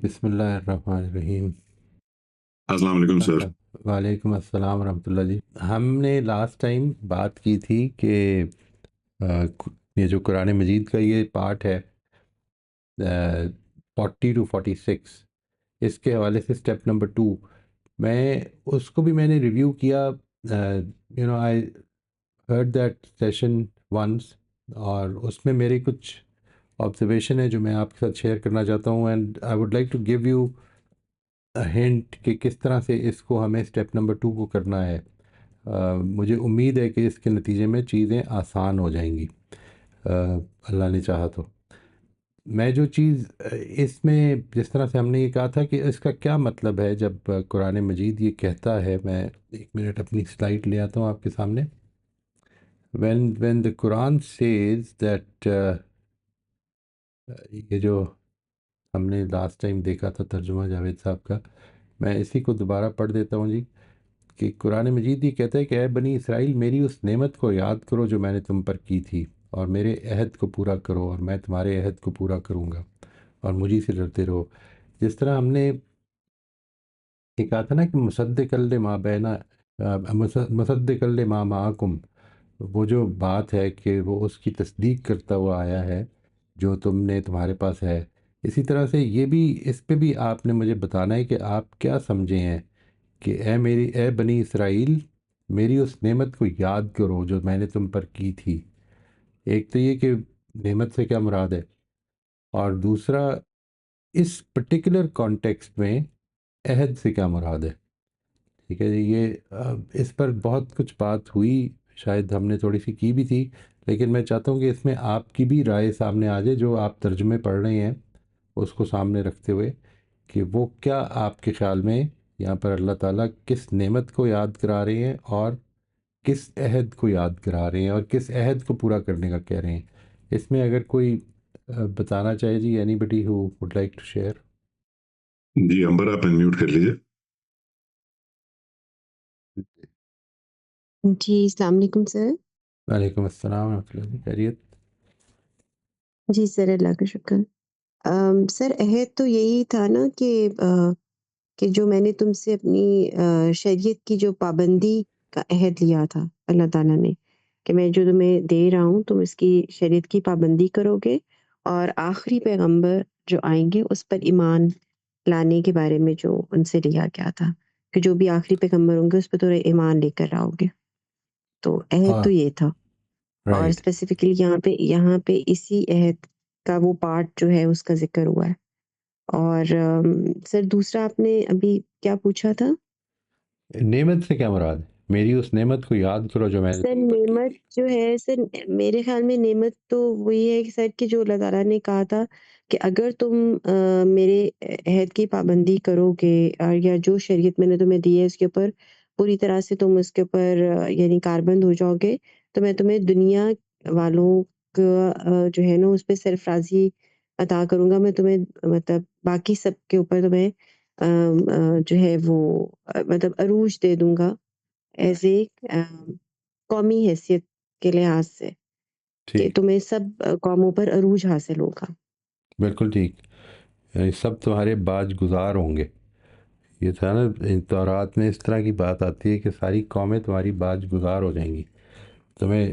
بسم اللہ الرحمن الرحیم۔ السلام علیکم سر۔ وعلیکم السلام ورحمۃ اللہ جی۔ ہم نے لاسٹ ٹائم بات کی تھی کہ یہ جو قرآن مجید کا یہ پارٹ ہے 40 to 46، اس کے حوالے سے اسٹیپ نمبر 2 میں اس کو بھی میں نے ریویو کیا، I heard that session once, اور اس میں میری کچھ آبزرویشن ہے جو میں آپ کے ساتھ شیئر کرنا چاہتا ہوں، and I would like to give you hint کہ کس طرح سے اس کو ہمیں اسٹیپ نمبر 2 کو کرنا ہے۔ مجھے امید ہے کہ اس کے نتیجے میں چیزیں آسان ہو جائیں گی، اللہ نے چاہا تو۔ میں جو چیز اس میں جس طرح سے ہم نے یہ کہا تھا کہ اس کا کیا مطلب ہے جب قرآن مجید یہ کہتا ہے، میں ایک منٹ اپنی سلائڈ لے آتا ہوں آپ کے سامنے۔ when the Quran says that یہ جو ہم نے لاسٹ ٹائم دیکھا تھا ترجمہ جاوید صاحب کا، میں اسی کو دوبارہ پڑھ دیتا ہوں جی، کہ قرآن مجید یہ کہتا ہے کہ اے بنی اسرائیل، میری اس نعمت کو یاد کرو جو میں نے تم پر کی تھی، اور میرے عہد کو پورا کرو اور میں تمہارے عہد کو پورا کروں گا، اور مجھے سے ڈرتے رہو۔ جس طرح ہم نے یہ کہا تھا نا کہ مصدق لما بینا، مصدق لما معکم، وہ جو بات ہے کہ وہ اس کی تصدیق کرتا ہوا آیا ہے جو تم نے تمہارے پاس ہے۔ اسی طرح سے یہ بھی، اس پہ بھی آپ نے مجھے بتانا ہے کہ آپ کیا سمجھے ہیں کہ اے بنی اسرائیل، میری اس نعمت کو یاد کرو جو میں نے تم پر کی تھی۔ ایک تو یہ کہ نعمت سے کیا مراد ہے، اور دوسرا اس پرٹیکولر کانٹیکسٹ میں عہد سے کیا مراد ہے۔ ٹھیک ہے جی، یہ اس پر بہت کچھ بات ہوئی، شاید ہم نے تھوڑی سی کی بھی تھی، لیکن میں چاہتا ہوں کہ اس میں آپ کی بھی رائے سامنے آ جائے، جو آپ ترجمے پڑھ رہے ہیں اس کو سامنے رکھتے ہوئے، کہ وہ کیا آپ کے خیال میں یہاں پر اللہ تعالیٰ کس نعمت کو یاد کرا رہے ہیں، اور کس عہد کو یاد کرا رہے ہیں، اور کس عہد کو پورا کرنے کا کہہ رہے ہیں۔ اس میں اگر کوئی بتانا چاہے جی، anybody who would like to share. جی امبر، آپ انمیوٹ کر لیجیے۔ جی السلام علیکم سر۔ وعلیکم السلام ورحمۃ اللہ جی، خیریت؟ جی سر، اللہ کا شکر۔ سر عہد تو یہی تھا نا کہ جو میں نے تم سے اپنی شریعت کی جو پابندی کا عہد لیا تھا اللہ تعالیٰ نے، کہ میں جو تمہیں دے رہا ہوں تم اس کی شریعت کی پابندی کرو گے، اور آخری پیغمبر جو آئیں گے اس پر ایمان لانے کے بارے میں جو ان سے لیا گیا تھا کہ جو بھی آخری پیغمبر ہوں گے اس پہ تو ایمان لے کر آؤ گے، تو عہد تو یہ تھا۔ اور رائٹ۔ اسپیسیفکلی یہاں پہ اسی عہد کا وہ پارٹ جو ہے اس کا ذکر ہوا ہے۔ اور سر دوسرا آپ نے ابھی کیا پوچھا تھا؟ نعمت سے کیا مراد ہے؟ میری اس نعمت کو یاد کرو جو میں نے سر تم پر کی نعمت تھی۔ جو ہے سر، میرے خیال میں نعمت تو وہی ہے کہ سر کہ جو اللہ تعالیٰ نے کہا تھا کہ اگر تم میرے عہد کی پابندی کرو گے، یا جو شریعت میں نے تمہیں دی ہے اس کے اوپر پوری طرح سے تم اس کے اوپر یعنی کاربند ہو جاؤ گے، تو میں تمہیں دنیا والوں کا جو ہے نا اس پہ سرفرازی عطا کروں گا۔ میں تمہیں مطلب باقی سب کے اوپر تمہیں جو ہے وہ مطلب عروج دے دوں گا، ایز اے قومی حیثیت کے لحاظ سے، کہ ٹھیک، تمہیں سب قوموں پر عروج حاصل ہوگا۔ بالکل ٹھیک، یعنی سب تمہارے باج گزار ہوں گے۔ یہ تھا نا تورات میں اس طرح کی بات آتی ہے کہ ساری قومیں تمہاری باج گزار ہو جائیں گی، تمہیں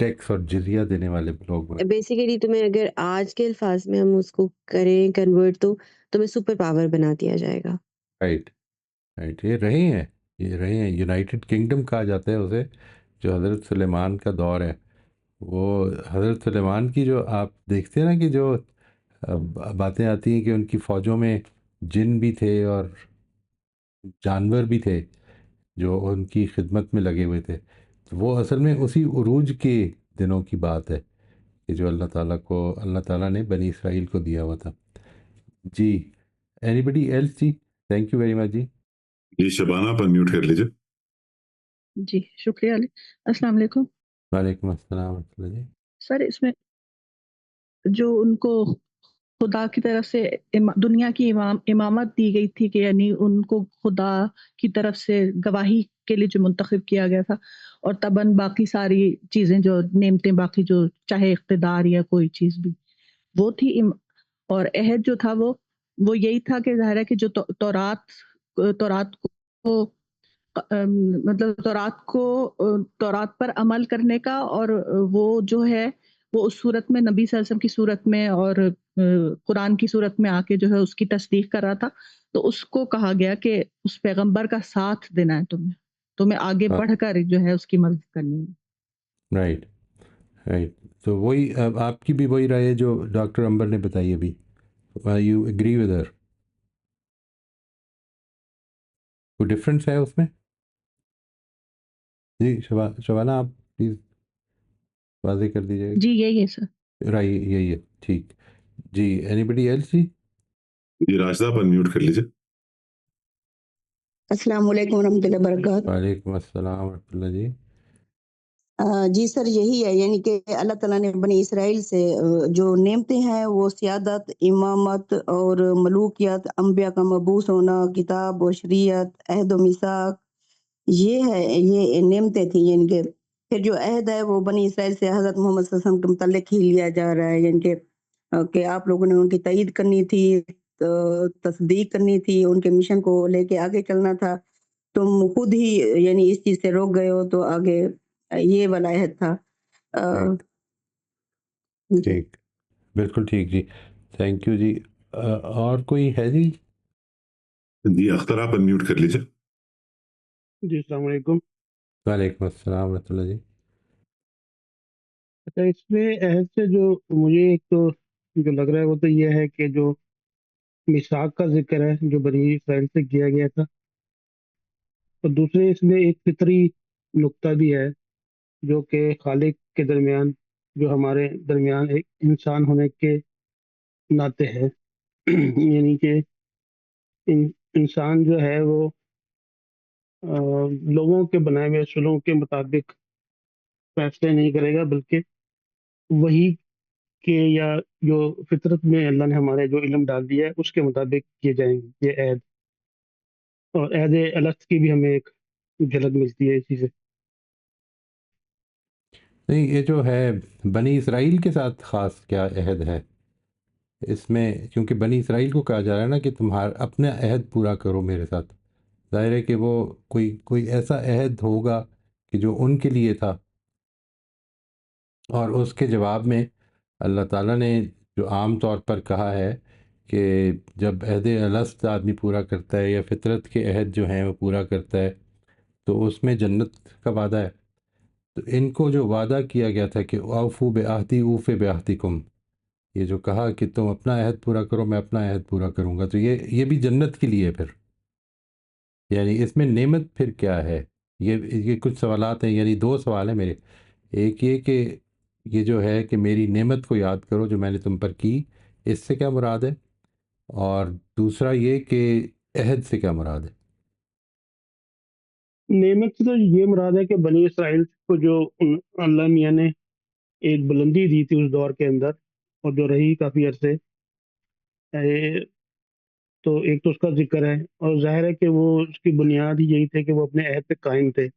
ٹیکس اور جزیہ دینے والے لوگ بن۔ بیسیکلی تمہیں اگر آج کے الفاظ میں ہم اس کو کریں کنورٹ تو تمہیں سپر پاور بنا دیا جائے گا۔ رائٹ، رائٹ، یہ رہے ہیں یونائٹڈ کنگڈم کہا جاتا ہے اسے، جو حضرت سلیمان کا دور ہے۔ وہ حضرت سلیمان کی جو آپ دیکھتے ہیں نا کہ جو باتیں آتی ہیں کہ ان کی فوجوں میں جن بھی تھے اور جانور بھی تھے جو ان کی خدمت میں لگے ہوئے تھے، تو وہ اصل میں اسی عروج کے دنوں کی بات ہے کہ جو اللہ تعالیٰ نے بنی اسرائیل کو دیا ہوا تھا۔ جی، اینی بڈی ایلس جی؟ تھینک یو ویری مچ جی۔ جی شبانہ، آپ انمیوٹ کر لیجیے۔ جی شکریہ علی۔ السلام علیکم وعلیکم السلام ورحمۃ اللہ جی۔ سر۔ اس میں جو ان کو خدا کی طرف سے دنیا کی امامت دی گئی تھی، کہ یعنی ان کو خدا کی طرف سے گواہی کے لیے جو منتخب کیا گیا تھا، اور تباً باقی ساری چیزیں جو نعمتیں باقی جو چاہے اقتدار یا کوئی چیز بھی وہ تھی، اور عہد جو تھا وہ وہ یہی تھا کہ ظاہر ہے کہ جو تورات کو مطلب تورات پر عمل کرنے کا، اور وہ جو ہے وہ اس صورت میں نبی صلی اللہ علیہ وسلم کی صورت میں اور قرآن کی صورت میں آ کے جو ہے اس کی تصدیق کر رہا تھا، تو اس کو کہا گیا کہ اس پیغمبر کا ساتھ دینا ہے، تمہیں آگے بڑھ کر جو ہے اس کی مدد کرنی ہے۔ رائٹ رائٹ، تو وہی آپ کی بھی وہی رائے ہے جو ڈاکٹر امبر نے بتائی ابھی، یو ایگری ود ہر؟ کوئی ڈفرینس ہے اس میں؟ جی شبانہ آپ پلیز واضح کر دیجیے جی یہی ہے سر۔ رائے یہی ہے، ٹھیک جی۔ Anybody else? جی راشدہ آپ انمیوٹ کر لیجیے۔ السلام علیکم ورحمۃ اللہ وبرکاتہ۔ وعلیکم السلام ورحمۃ اللہ جی۔ جی سر، یہی ہے، یعنی کہ اللہ تعالیٰ نے بنی اسرائیل سے جو نعمتیں ہیں وہ سیادت، امامت اور ملوکیت، انبیاء کا مبعوث ہونا، کتاب و شریعت، عہد و میثاق، یہ نعمتیں تھیں۔ یعنی کہ پھر جو عہد ہے وہ بنی اسرائیل سے حضرت محمد صلی اللہ علیہ وسلم کے متعلق ہی لیا جا رہا ہے، یعنی کہ آپ لوگوں نے ان کی تائید کرنی تھی، تصدیق کرنی تھی، ان کے مشن کو لے کے آگے چلنا تھا۔ تم خود ہی یعنی اس چیز سے روک گئے ہو، تو آگے یہ والا عہد تھا۔ ٹھیک، بالکل ٹھیک جی، تھینک یو جی۔ اور کوئی ہے جی؟ جی اختر آپ انمیوٹ کر لیجیے۔ جی السلام علیکم۔ وعلیکم السلام ورحمۃ اللہ جی۔ اچھا، اس میں عہد سے جو مجھے ایک تو جو لگ رہا ہے وہ تو یہ ہے کہ جو میثاق کا ذکر ہے جو بنی اسرائیل سے کیا گیا تھا، اور دوسرے اس میں ایک فطری نقطہ بھی ہے جو کہ خالق کے درمیان، جو ہمارے درمیان ایک انسان ہونے کے ناطے ہے۔ یعنی کہ انسان جو ہے وہ لوگوں کے بنائے ہوئے اصولوں کے مطابق فیصلے نہیں کرے گا، بلکہ وہی کہ یا جو فطرت میں اللہ نے ہمارے جو علم ڈال دیا ہے اس کے مطابق کیے جائیں گے یہ عہد۔ اور عہد الست کی بھی ہمیں ایک جھلک ملتی ہے اسی سے۔ نہیں، یہ جو ہے بنی اسرائیل کے ساتھ خاص کیا عہد ہے اس میں؟ کیونکہ بنی اسرائیل کو کہا جا رہا ہے نا کہ تمہارا اپنا عہد پورا کرو میرے ساتھ، ظاہر ہے کہ وہ کوئی ایسا عہد ہوگا کہ جو ان کے لیے تھا، اور اس کے جواب میں اللہ تعالیٰ نے جو عام طور پر کہا ہے کہ جب عہد الست آدمی پورا کرتا ہے یا فطرت کے عہد جو ہیں وہ پورا کرتا ہے تو اس میں جنت کا وعدہ ہے۔ تو ان کو جو وعدہ کیا گیا تھا کہ اوفو بعہدی اوف بعہدکم، یہ جو کہا کہ تم اپنا عہد پورا کرو میں اپنا عہد پورا کروں گا، تو یہ بھی جنت کے لیے پھر، یعنی اس میں نعمت پھر کیا ہے؟ یہ کچھ سوالات ہیں، یعنی دو سوال ہیں میرے۔ ایک یہ کہ یہ جو ہے کہ میری نعمت کو یاد کرو جو میں نے تم پر کی، اس سے کیا مراد ہے؟ اور دوسرا یہ کہ عہد سے کیا مراد ہے؟ نعمت سے تو یہ مراد ہے کہ بنی اسرائیل کو جو اللہ میاں نے ایک بلندی دی تھی اس دور کے اندر، اور جو رہی کافی عرصے، تو ایک تو اس کا ذکر ہے، اور ظاہر ہے کہ وہ اس کی بنیاد ہی یہی تھے کہ وہ اپنے عہد پہ قائم تھے،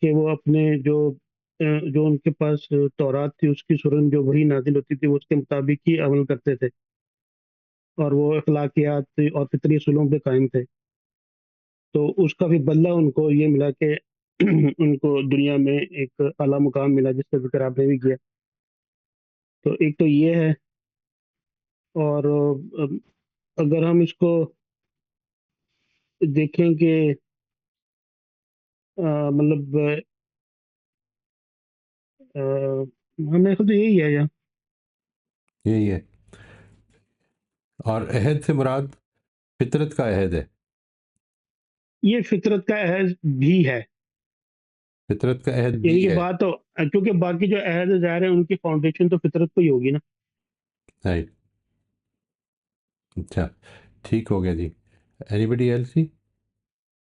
کہ وہ اپنے جو ان کے پاس تورات تھی اس کی صورت میں جو وحی نازل ہوتی تھی وہ اس کے مطابق ہی عمل کرتے تھے، اور وہ اخلاقیات اور فطری اصولوں پہ قائم تھے۔ تو اس کا بھی بدلہ ان کو یہ ملا کہ ان کو دنیا میں ایک اعلیٰ مقام ملا جس کا ذکر آپ نے بھی کیا۔ تو ایک تو یہ ہے، اور اگر ہم اس کو دیکھیں کہ مطلب ہمیں خود یہی ہے یہی ہے، اور عہد سے مراد فطرت کا عہد ہے؟ یہ فطرت کا عہد بھی ہے، فطرت کا عہد یعنی بھی کہ ہے، بات تو کیونکہ باقی جو عہد ظاہر ہے ان کی فاؤنڈیشن تو فطرت کو ہی ہوگی نا۔ رائٹ، اچھا ٹھیک ہو گیا جی۔ اینی بڈی ایلس جی؟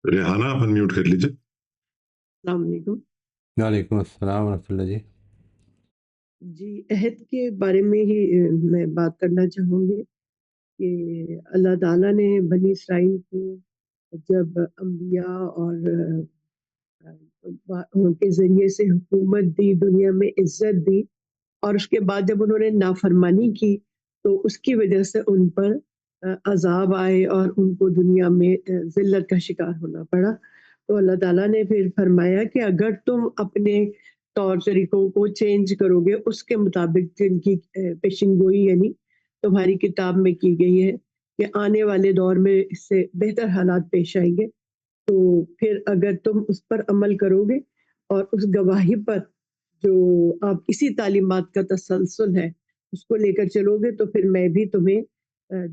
ریحانہ آپ انمیوٹ کر لیجیے۔ السلام علیکم۔ وعلیکم السلام ورحمۃ اللہ جی۔ جی، عہد کے بارے میں ہی میں بات کرنا چاہوں گی کہ اللہ تعالیٰ نے بنی اسرائیل کو جب انبیاء اور ان کے ذریعے سے حکومت دی، دنیا میں عزت دی، اور اس کے بعد جب انہوں نے نافرمانی کی تو اس کی وجہ سے ان پر عذاب آئے اور ان کو دنیا میں ذلت کا شکار ہونا پڑا، تو اللہ تعالیٰ نے پھر فرمایا کہ اگر تم اپنے طور طریقوں کو چینج کرو گے اس کے مطابق جن کی پیشن گوئی یعنی تمہاری کتاب میں کی گئی ہے کہ آنے والے دور میں اس سے بہتر حالات پیش آئیں گے، تو پھر اگر تم اس پر عمل کرو گے اور اس گواہی پر جو آپ اسی تعلیمات کا تسلسل ہے اس کو لے کر چلو گے، تو پھر میں بھی تمہیں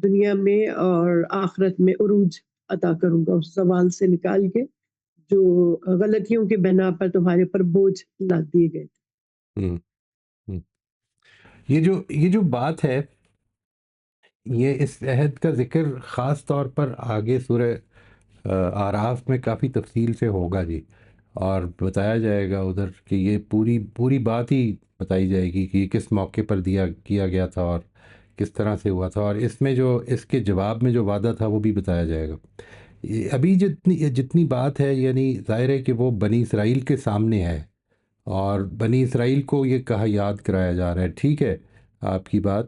دنیا میں اور آخرت میں عروج عطا کروں گا اس زوال سے نکال کے جو غلطیوں کی بنا پر تمہارے پر بوجھ لاد دیے گئے تھے۔ ہم، ہم۔ یہ جو بات ہے، یہ اس عہد کا ذکر خاص طور پر آگے سورہ آراف میں کافی تفصیل سے ہوگا جی، اور بتایا جائے گا ادھر کہ یہ پوری بات ہی بتائی جائے گی کہ یہ کس موقع پر کیا گیا تھا اور کس طرح سے ہوا تھا، اور اس میں جو اس کے جواب میں جو وعدہ تھا وہ بھی بتایا جائے گا۔ ابھی جتنی بات ہے، یعنی ظاہر ہے کہ وہ بنی اسرائیل کے سامنے ہے اور بنی اسرائیل کو یہ کہا یاد کرایا جا رہا ہے۔ ٹھیک ہے آپ کی بات،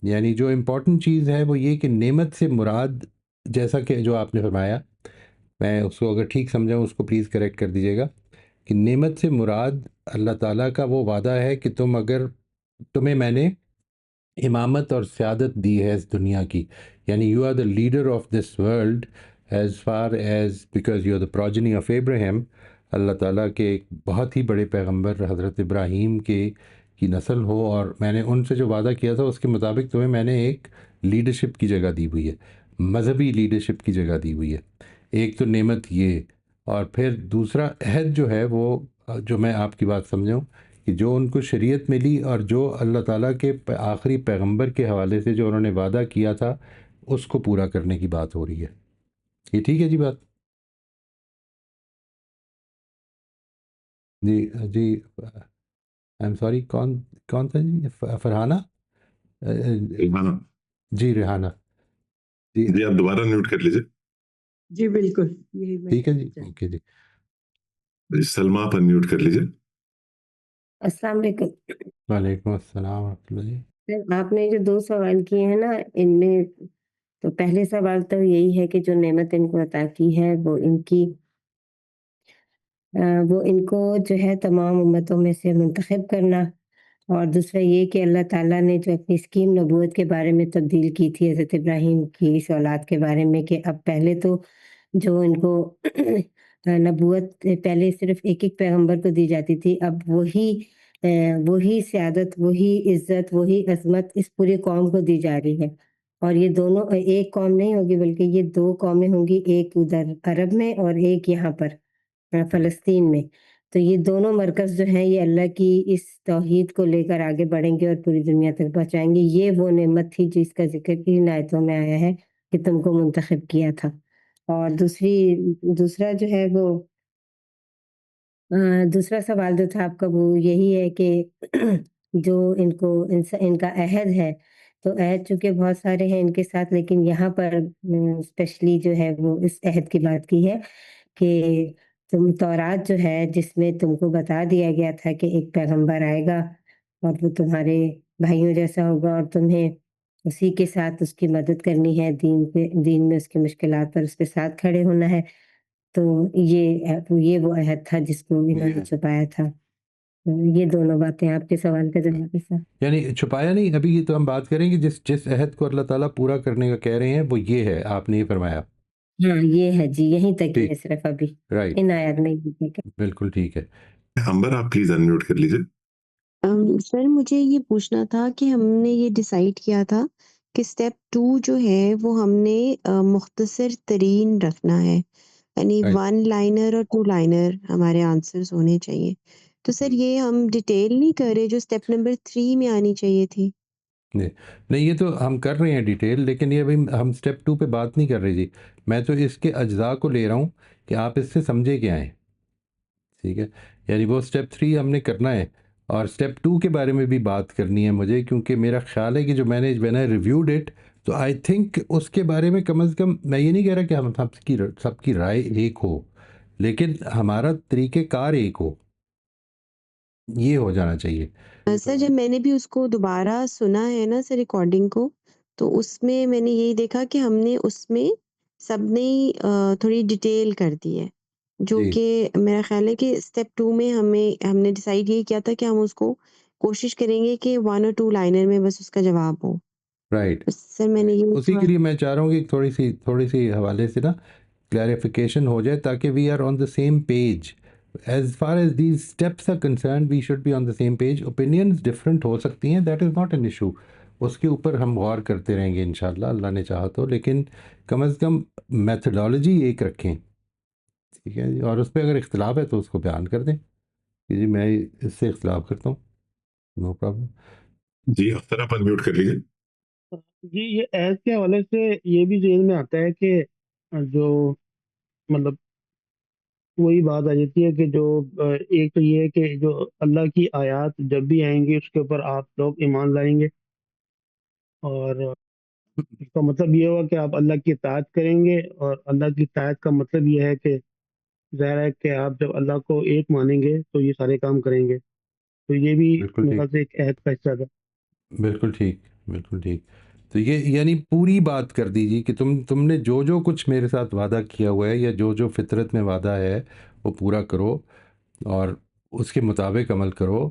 یعنی جو امپورٹنٹ چیز ہے وہ یہ کہ نعمت سے مراد، جیسا کہ جو آپ نے فرمایا، میں اس کو اگر ٹھیک سمجھاؤں اس کو پلیز کریکٹ کر دیجیے گا، کہ نعمت سے مراد اللہ تعالیٰ کا وہ وعدہ ہے کہ تمہیں میں نے امامت اور سیادت دی ہے اس دنیا کی، یعنی you are the leader of this world as far as because you are the progeny of Ibrahim. اللہ تعالیٰ کے ایک بہت ہی بڑے پیغمبر حضرت ابراہیم کی نسل ہو، اور میں نے ان سے جو وعدہ کیا تھا اس کے مطابق تمہیں میں نے ایک لیڈرشپ کی جگہ دی ہوئی ہے، مذہبی لیڈرشپ کی جگہ دی ہوئی ہے۔ ایک تو نعمت یہ، اور پھر دوسرا عہد جو ہے وہ، جو میں آپ کی بات سمجھاؤں کہ جو ان کو شریعت ملی اور جو اللہ تعالیٰ کے آخری پیغمبر کے حوالے سے جو انہوں نے وعدہ کیا تھا اس کو پورا کرنے کی بات ہو رہی ہے۔ یہ ٹھیک ہے جی بات؟ جی آئی ایم سوری، کون تھا جی؟ فرحانہ؟ ریحانہ، جی ریحانہ جی جی آپ دوبارہ میوٹ کر لیجیے۔ جی بالکل، یہی میں ٹھیک ہے جی، کہنا چاہتی اوکے جی۔ سلمہ آپ میوٹ کر لیجیے۔ السلام علیکم وعلیکم السلام ورحمۃ اللہ جی۔ سر، آپ نے جو 2 سوال کیے ہیں نا، ان میں تو پہلے سوال تو یہی ہے کہ جو نعمت ان کو عطا کی ہے وہ ان کو جو ہے تمام امتوں میں سے منتخب کرنا، اور دوسرا یہ کہ اللہ تعالیٰ نے جو اپنی اسکیم نبوت کے بارے میں تبدیل کی تھی حضرت ابراہیم کی اس اولاد کے بارے میں، کہ اب پہلے تو جو ان کو نبوت پہلے صرف ایک پیغمبر کو دی جاتی تھی، اب وہی سیادت، وہی عزت، وہی عظمت اس پوری قوم کو دی جا رہی ہے، اور یہ دونوں ایک قوم نہیں ہوگی بلکہ یہ 2 قومیں ہوں گی، ایک ادھر عرب میں اور ایک یہاں پر فلسطین میں۔ تو یہ دونوں مرکز جو ہیں یہ اللہ کی اس توحید کو لے کر آگے بڑھیں گے اور پوری دنیا تک پہنچائیں گے۔ یہ وہ نعمت تھی جس کا ذکر ان آیتوں میں آیا ہے کہ تم کو منتخب کیا تھا۔ اور دوسرا جو ہے وہ دوسرا سوال جو تھا آپ کا وہ یہی ہے کہ جو ان کا عہد ہے، تو عہد چونکہ بہت سارے ہیں ان کے ساتھ، لیکن یہاں پر اسپیشلی جو ہے وہ اس عہد کی بات کی ہے کہ تم تورات جو ہے جس میں تم کو بتا دیا گیا تھا کہ ایک پیغمبر آئے گا اور وہ تمہارے بھائیوں جیسا ہوگا، اور تمہیں اسی کے ساتھ اس کی مدد کرنی ہے، دین میں اس کی مشکلات پر اس کے ساتھ کھڑے ہونا ہے۔ تو یہ وہ عہد تھا جس کو انہوں نے چھپایا تھا۔ یہ دونوں باتیں آپ کے سوال کا جواب ہے سر۔ یعنی چھپایا نہیں، ابھی یہ تو ہم بات کریں کہ جس عہد کو اللہ تعالیٰ پورا کرنے کا کہہ رہے ہیں وہ یہ ہے، آپ نے یہ فرمایا۔ ہاں یہ ہے جی، یہیں تک ہی ٹھیک، ہے صرف ابھی رائٹ، ان آیات میں ہی ہے۔ بالکل ٹھیک ہے۔ امبر آپ پلیز ان میوٹ کر لیجیے۔ سر مجھے یہ پوچھنا تھا کہ ہم نے یہ ڈیسائیڈ کیا تھا کہ اسٹیپ 2 جو ہے وہ ہم نے مختصر ترین رکھنا ہے، یعنی Right. 1 لائنر اور 2 لائنر ہمارے آنسرز ہونے چاہیے۔ تو سر یہ ہم ڈیٹیل نہیں کر رہے جو اسٹیپ نمبر 3 میں آنی چاہیے تھی؟ نہیں، یہ تو ہم کر رہے ہیں ڈیٹیل، لیکن یہ ابھی ہم سٹیپ 2 پہ بات نہیں کر رہے جی، میں تو اس کے اجزاء کو لے رہا ہوں کہ آپ اس سے سمجھے کیا ہیں، ٹھیک ہے؟ یعنی وہ سٹیپ 3 ہم نے کرنا ہے، اور سٹیپ 2 کے بارے میں بھی بات کرنی ہے مجھے، کیونکہ میرا خیال ہے کہ جو میں نے ریویوڈ اٹ، تو آئی تھنک اس کے بارے میں کم از کم، میں یہ نہیں کہہ رہا کہ ہم سب کی رائے ایک ہو، لیکن ہمارا طریقہ کار ایک ہو، یہ ہو جانا چاہیے۔ سر جب میں نے بھی اس کو دوبارہ سنا ہے نا سر ریکارڈنگ کو، تو اس میں میں نے یہی دیکھا کہ ہم نے اس میں سب نے تھوڑی ڈیٹیل کر دی ہے، جو جی کہ میرا خیال ہے کہ اسٹیپ 2 میں ہم نے ڈیسائیڈ یہ کیا تھا کہ ہم اس کو کوشش کریں گے کہ 1 اور 2 لائنر میں بس اس کا جواب ہو۔ رائٹ اس سے میں نے یہ اسی کے لیے میں چاہ رہا ہوں کہ تھوڑی سی حوالے سے نا کلیریفیکیشن ہو جائے تاکہ we are on the same page as far as these steps are concern we should be on the same page. Opinions different ہو سکتی ہیں، that is not an issue, اس کے اوپر ہم غور کرتے رہیں گے انشاءاللہ اللہ نے چاہا تو، لیکن کم از کم میتھڈالوجی ایک رکھیں، ٹھیک ہے جی. اور اس پہ اگر اختلاف ہے تو اس کو بیان کر دیں کہ جی میں اس سے اختلاف کرتا ہوں، نو پرابلم. جی اختر آپ انمیوٹ کر لیجیے. جی یہ عہد کے حوالے سے یہ بھی ذہن میں آتا ہے کہ جو مطلب وہی بات آ جاتی ہے کہ جو ایک تو یہ ہے کہ جو اللہ کی آیات جب بھی آئیں گی اس کے اوپر آپ لوگ ایمان لائیں گے، اور اس کا مطلب یہ ہوا کہ آپ اللہ کی اطاعت کریں گے، اور اللہ کی اطاعت کا مطلب یہ ہے کہ ظاہر ہے کہ آپ جب اللہ کو ایک مانیں گے تو یہ سارے کام کریں گے. تو یہ بھی بالکل میرے ٹھیک، خیال سے ایک عہد کا حصہ تھا. بالکل ٹھیک، بالکل ٹھیک. تو یہ یعنی پوری بات کر دیجیے کہ تم نے جو کچھ میرے ساتھ وعدہ کیا ہوا ہے یا جو فطرت میں وعدہ ہے وہ پورا کرو اور اس کے مطابق عمل کرو،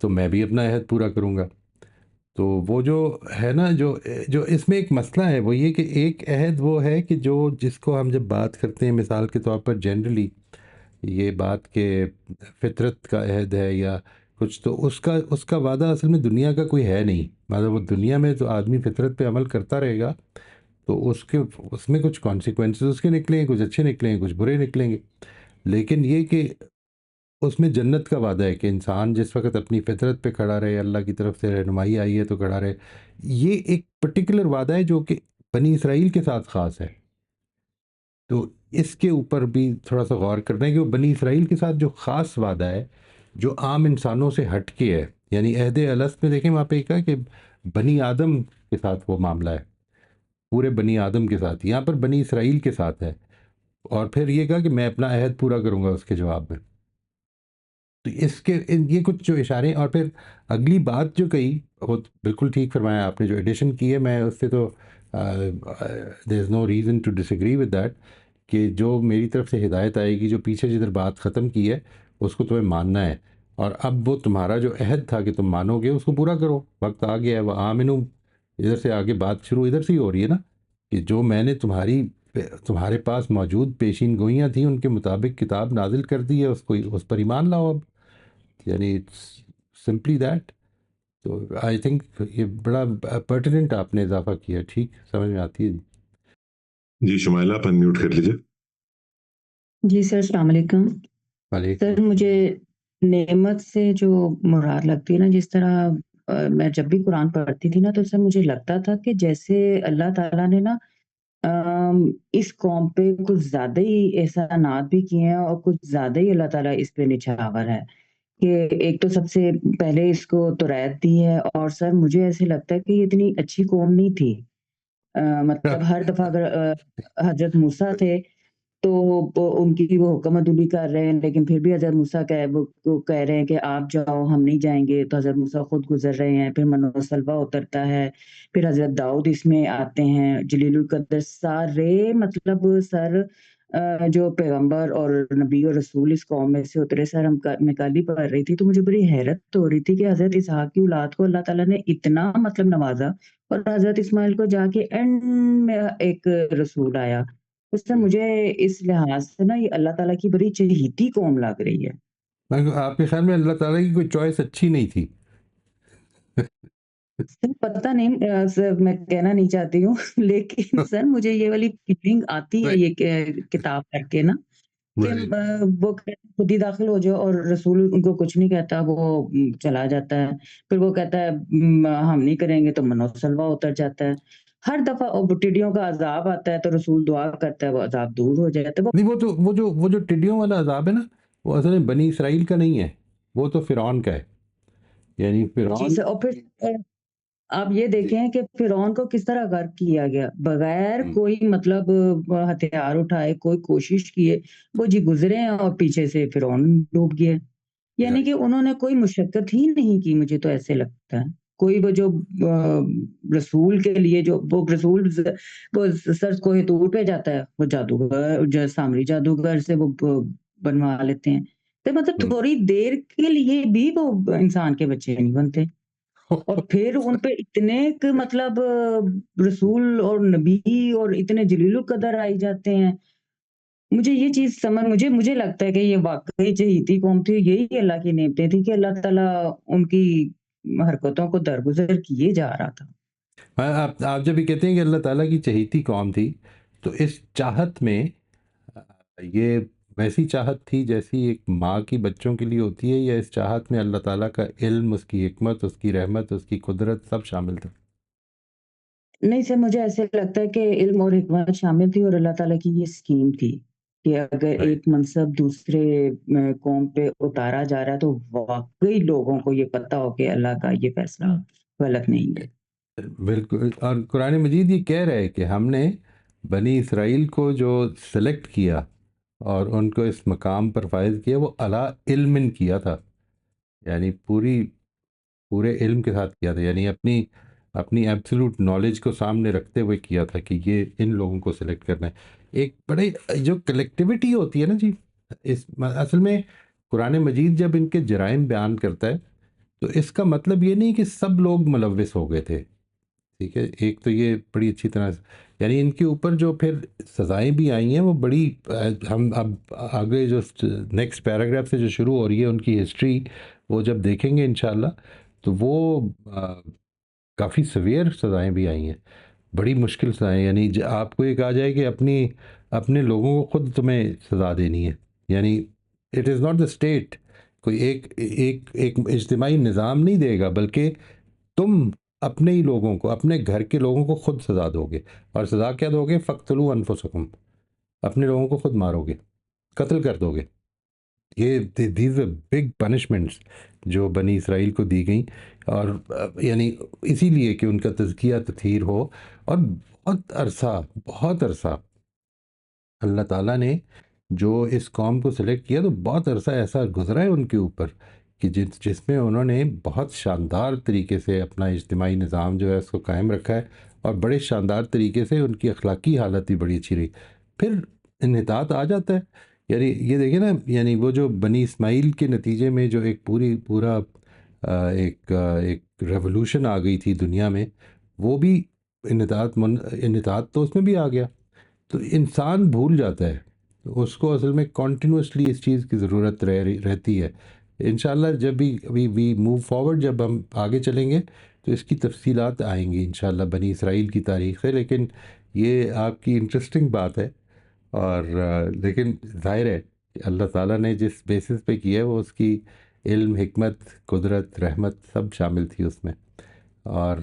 تو میں بھی اپنا عہد پورا کروں گا. تو وہ جو ہے نا جو اس میں ایک مسئلہ ہے وہ یہ کہ ایک عہد وہ ہے کہ جس کو ہم جب بات کرتے ہیں مثال کے طور پر جنرلی یہ بات کہ فطرت کا عہد ہے یا کچھ، تو اس کا وعدہ اصل میں دنیا کا کوئی ہے نہیں. مطلب وہ دنیا میں تو آدمی فطرت پہ عمل کرتا رہے گا تو اس میں کچھ کانسیکوینسز اس کے نکلیں گے، کچھ اچھے نکلیں گے، کچھ برے نکلیں گے. لیکن یہ کہ اس میں جنت کا وعدہ ہے کہ انسان جس وقت اپنی فطرت پہ کھڑا رہے، اللہ کی طرف سے رہنمائی آئی ہے تو کھڑا رہے. یہ ایک پرٹیکولر وعدہ ہے جو کہ بنی اسرائیل کے ساتھ خاص ہے. تو اس کے اوپر بھی تھوڑا سا غور کرنا ہے کہ وہ بنی اسرائیل کے ساتھ جو خاص وعدہ ہے جو عام انسانوں سے ہٹ کے ہے، یعنی عہد الست میں دیکھیں وہاں پہ کہا کہ بنی آدم کے ساتھ وہ معاملہ ہے، پورے بنی آدم کے ساتھ. یہاں پر بنی اسرائیل کے ساتھ ہے، اور پھر یہ کہا کہ میں اپنا عہد پورا کروں گا اس کے جواب میں. تو یہ کچھ جو اشارے، اور پھر اگلی بات جو کہی وہ بالکل ٹھیک فرمایا آپ نے، جو ایڈیشن کی ہے میں اس سے تو there is no reason to disagree with that, کہ جو میری طرف سے ہدایت آئے گی، جو پیچھے جدھر بات ختم کی ہے اس کو تمہیں ماننا ہے، اور اب وہ تمہارا جو عہد تھا کہ تم مانو گے اس کو پورا کرو. وقت آ گیا ہے، وہ آمنو ادھر سے آگے بات شروع ادھر سے ہی ہو رہی ہے نا، کہ جو میں نے تمہارے پاس موجود پیشین گوئیاں تھیں ان کے مطابق کتاب نازل کر دی ہے، اس پر ایمان لاؤ. اب یعنی سمپلی دیٹ. تو آئی تھنک یہ بڑا پرٹیننٹ آپ نے اضافہ کیا، ٹھیک سمجھ میں آتی ہے. جی شمائلہ آپ انمیوٹ کر لیجیے. جی سر السلام علیکم. وعلیکم سر مجھے نعمت سے جو مراد لگتی ہے نا، جس طرح میں جب بھی قرآن پڑھتی تھی نا تو سر مجھے لگتا تھا کہ جیسے اللہ تعالیٰ نے نا اس قوم پہ کچھ زیادہ ہی احسانات بھی کیے ہیں، اور کچھ زیادہ ہی اللہ تعالیٰ اس پہ نچھاور ہے. کہ ایک تو سب سے پہلے اس کو توریت دی ہے، اور سر مجھے ایسے لگتا ہے کہ یہ اتنی اچھی قوم نہیں تھی. مطلب ہر دفعہ اگر حضرت موسیٰ تھے تو ان کی وہ حکم عدولی کر رہے ہیں، لیکن پھر بھی حضرت موسیٰ کہہ رہے ہیں کہ آپ جاؤ ہم نہیں جائیں گے، تو حضرت موسیٰ خود گزر رہے ہیں. پھر من و سلوہ اترتا ہے، پھر حضرت داؤد اس میں آتے ہیں، جلیل القدر، سارے مطلب سر جو پیغمبر اور نبی اور رسول اس قوم میں سے اترے. سر میں کل ہی پڑھ رہی تھی تو مجھے بڑی حیرت ہو رہی تھی کہ حضرت اسحاق کی اولاد کو اللہ تعالیٰ نے اتنا مطلب نوازا، اور حضرت اسماعیل کو جا کے اینڈ میں ایک رسول آیا. اس سے مجھے اس لحاظ سے نا یہ اللہ تعالیٰ کی بڑی چہیتی قوم لگ رہی ہے. آپ کے خیال میں اللہ تعالیٰ کی کوئی چوائس اچھی نہیں تھی؟ سر پتہ نہیں، سر میں کہنا نہیں چاہتی ہوں لیکن سر مجھے یہ والی فیلنگ آتی ہے یہ کتاب پڑھ کے نا، کہ وہ خود ہی داخل ہو جاؤ اور رسول ان کو کچھ نہیں کہتا، وہ چلا جاتا ہے. پھر وہ کہتا ہے ہم نہیں کریں گے، تو من و سلوہ اتر جاتا ہے. ہر دفعہ ٹڈیوں کا عذاب آتا ہے تو رسول دعا کرتا ہے وہ عذاب دور ہو جاتا ہے. نہیں، وہ جو ٹڈیوں والا عذاب ہے نا، وہ اصل میں بنی اسرائیل کا نہیں ہے، وہ تو فرعون کا ہے. یعنی فرعون، جی سر، اور پھر آپ یہ دیکھیں کہ فرعون کو کس طرح غرق کیا گیا بغیر کوئی مطلب ہتھیار اٹھائے، کوئی کوشش کیے، وہ جی گزرے ہیں اور پیچھے سے فرعون ڈوب گیا. یعنی کہ انہوں نے کوئی مشقت ہی نہیں کی، مجھے تو ایسے لگتا ہے. کوئی وہ جو رسول کے لیے جو وہ رسول وہ سر کوہ طور پہ جاتا ہے، وہ جادوگر جو سامری جادوگر سے وہ بنوا لیتے ہیں، تو مطلب تھوڑی دیر کے لیے بھی وہ انسان کے بچے نہیں بنتے، اور پھر ان پہ اتنے مطلب رسول اور نبی اور اتنے جلیل القدر آئی جاتے ہیں. مجھے یہ چیز مجھے لگتا ہے کہ یہ واقعی چہیتی قوم تھی، یہی اللہ کی نعمتیں تھی کہ اللہ تعالیٰ ان کی حرکتوں کو درگزر کیے جا رہا تھا. آپ جب یہ کہتے ہیں کہ اللہ تعالیٰ کی چہیتی قوم تھی، تو اس چاہت میں یہ ویسی چاہت تھی جیسی ایک ماں کی بچوں کے لیے ہوتی ہے، یا اس چاہت میں اللہ تعالیٰ کا علم، اس کی حکمت، اس کی رحمت، اس کی قدرت سب شامل تھا؟ نہیں سر، مجھے ایسے لگتا ہے کہ علم اور حکمت شامل تھی، اور اللہ تعالیٰ کی یہ اسکیم تھی کہ اگر ایک منصب دوسرے قوم پہ اتارا جا رہا ہے تو واقعی لوگوں کو یہ پتہ ہو کہ اللہ کا یہ فیصلہ غلط نہیں ہے. بالکل. اور قرآن مجید یہ کہہ رہا ہے کہ ہم نے بنی اسرائیل کو جو سلیکٹ کیا اور ان کو اس مقام پر فائز کیا، وہ علی علم کیا تھا، یعنی پورے علم کے ساتھ کیا تھا، یعنی اپنی ایبسولوٹ نالج کو سامنے رکھتے ہوئے کیا تھا کہ یہ ان لوگوں کو سلیکٹ کرنا ہے. ایک بڑے جو کلیکٹیوٹی ہوتی ہے نا جی، اصل میں قرآن مجید جب ان کے جرائم بیان کرتا ہے تو اس کا مطلب یہ نہیں کہ سب لوگ ملوث ہو گئے تھے، ٹھیک ہے. ایک تو یہ بڑی اچھی طرح یعنی ان کے اوپر جو پھر سزائیں بھی آئی ہیں وہ بڑی، ہم اب آگے جو نیکسٹ پیراگراف سے جو شروع ہو رہی ہے ان کی ہسٹری، وہ جب دیکھیں گے انشاءاللہ تو وہ کافی سویئر سزائیں بھی آئی ہیں، بڑی مشکل سزائیں. یعنی آپ کو یہ کہا جائے کہ اپنے لوگوں کو خود تمہیں سزا دینی ہے، یعنی it is not the state, کوئی ایک اجتماعی نظام نہیں دے گا، بلکہ تم اپنے ہی لوگوں کو، اپنے گھر کے لوگوں کو خود سزا دو گے. اور سزا کیا دو گے؟ فَاقْتُلُوا أَنفُسَكُمْ، اپنے لوگوں کو خود مارو گے، قتل کر دو گے. یہ دیز اے بگ پنشمنٹس جو بنی اسرائیل کو دی گئیں، اور یعنی اسی لیے کہ ان کا تزکیہ تطہیر ہو. اور بہت عرصہ اللہ تعالیٰ نے جو اس قوم کو سلیکٹ کیا، تو بہت عرصہ ایسا گزرا ہے ان کے اوپر کہ جس میں انہوں نے بہت شاندار طریقے سے اپنا اجتماعی نظام جو ہے اس کو قائم رکھا ہے، اور بڑے شاندار طریقے سے ان کی اخلاقی حالت بھی بڑی اچھی رہی. پھر انحطاط آ جاتا ہے. یعنی یہ دیکھیں نا، یعنی وہ جو بنی اسماعیل کے نتیجے میں جو ایک پورا ایک ریولوشن آ گئی تھی دنیا میں، وہ بھی انحطاط تو اس میں بھی آ گیا. تو انسان بھول جاتا ہے، اس کو اصل میں کنٹینوسلی اس چیز کی ضرورت رہتی ہے. انشاءاللہ جب بھی وی موو فارورڈ، جب ہم آگے چلیں گے تو اس کی تفصیلات آئیں گی انشاءاللہ بنی اسرائیل کی تاریخ سے. لیکن یہ آپ کی انٹرسٹنگ بات ہے، اور لیکن ظاہر ہے کہ اللہ تعالیٰ نے جس بیسس پہ کیا ہے وہ اس کی علم، حکمت، قدرت، رحمت سب شامل تھی اس میں. اور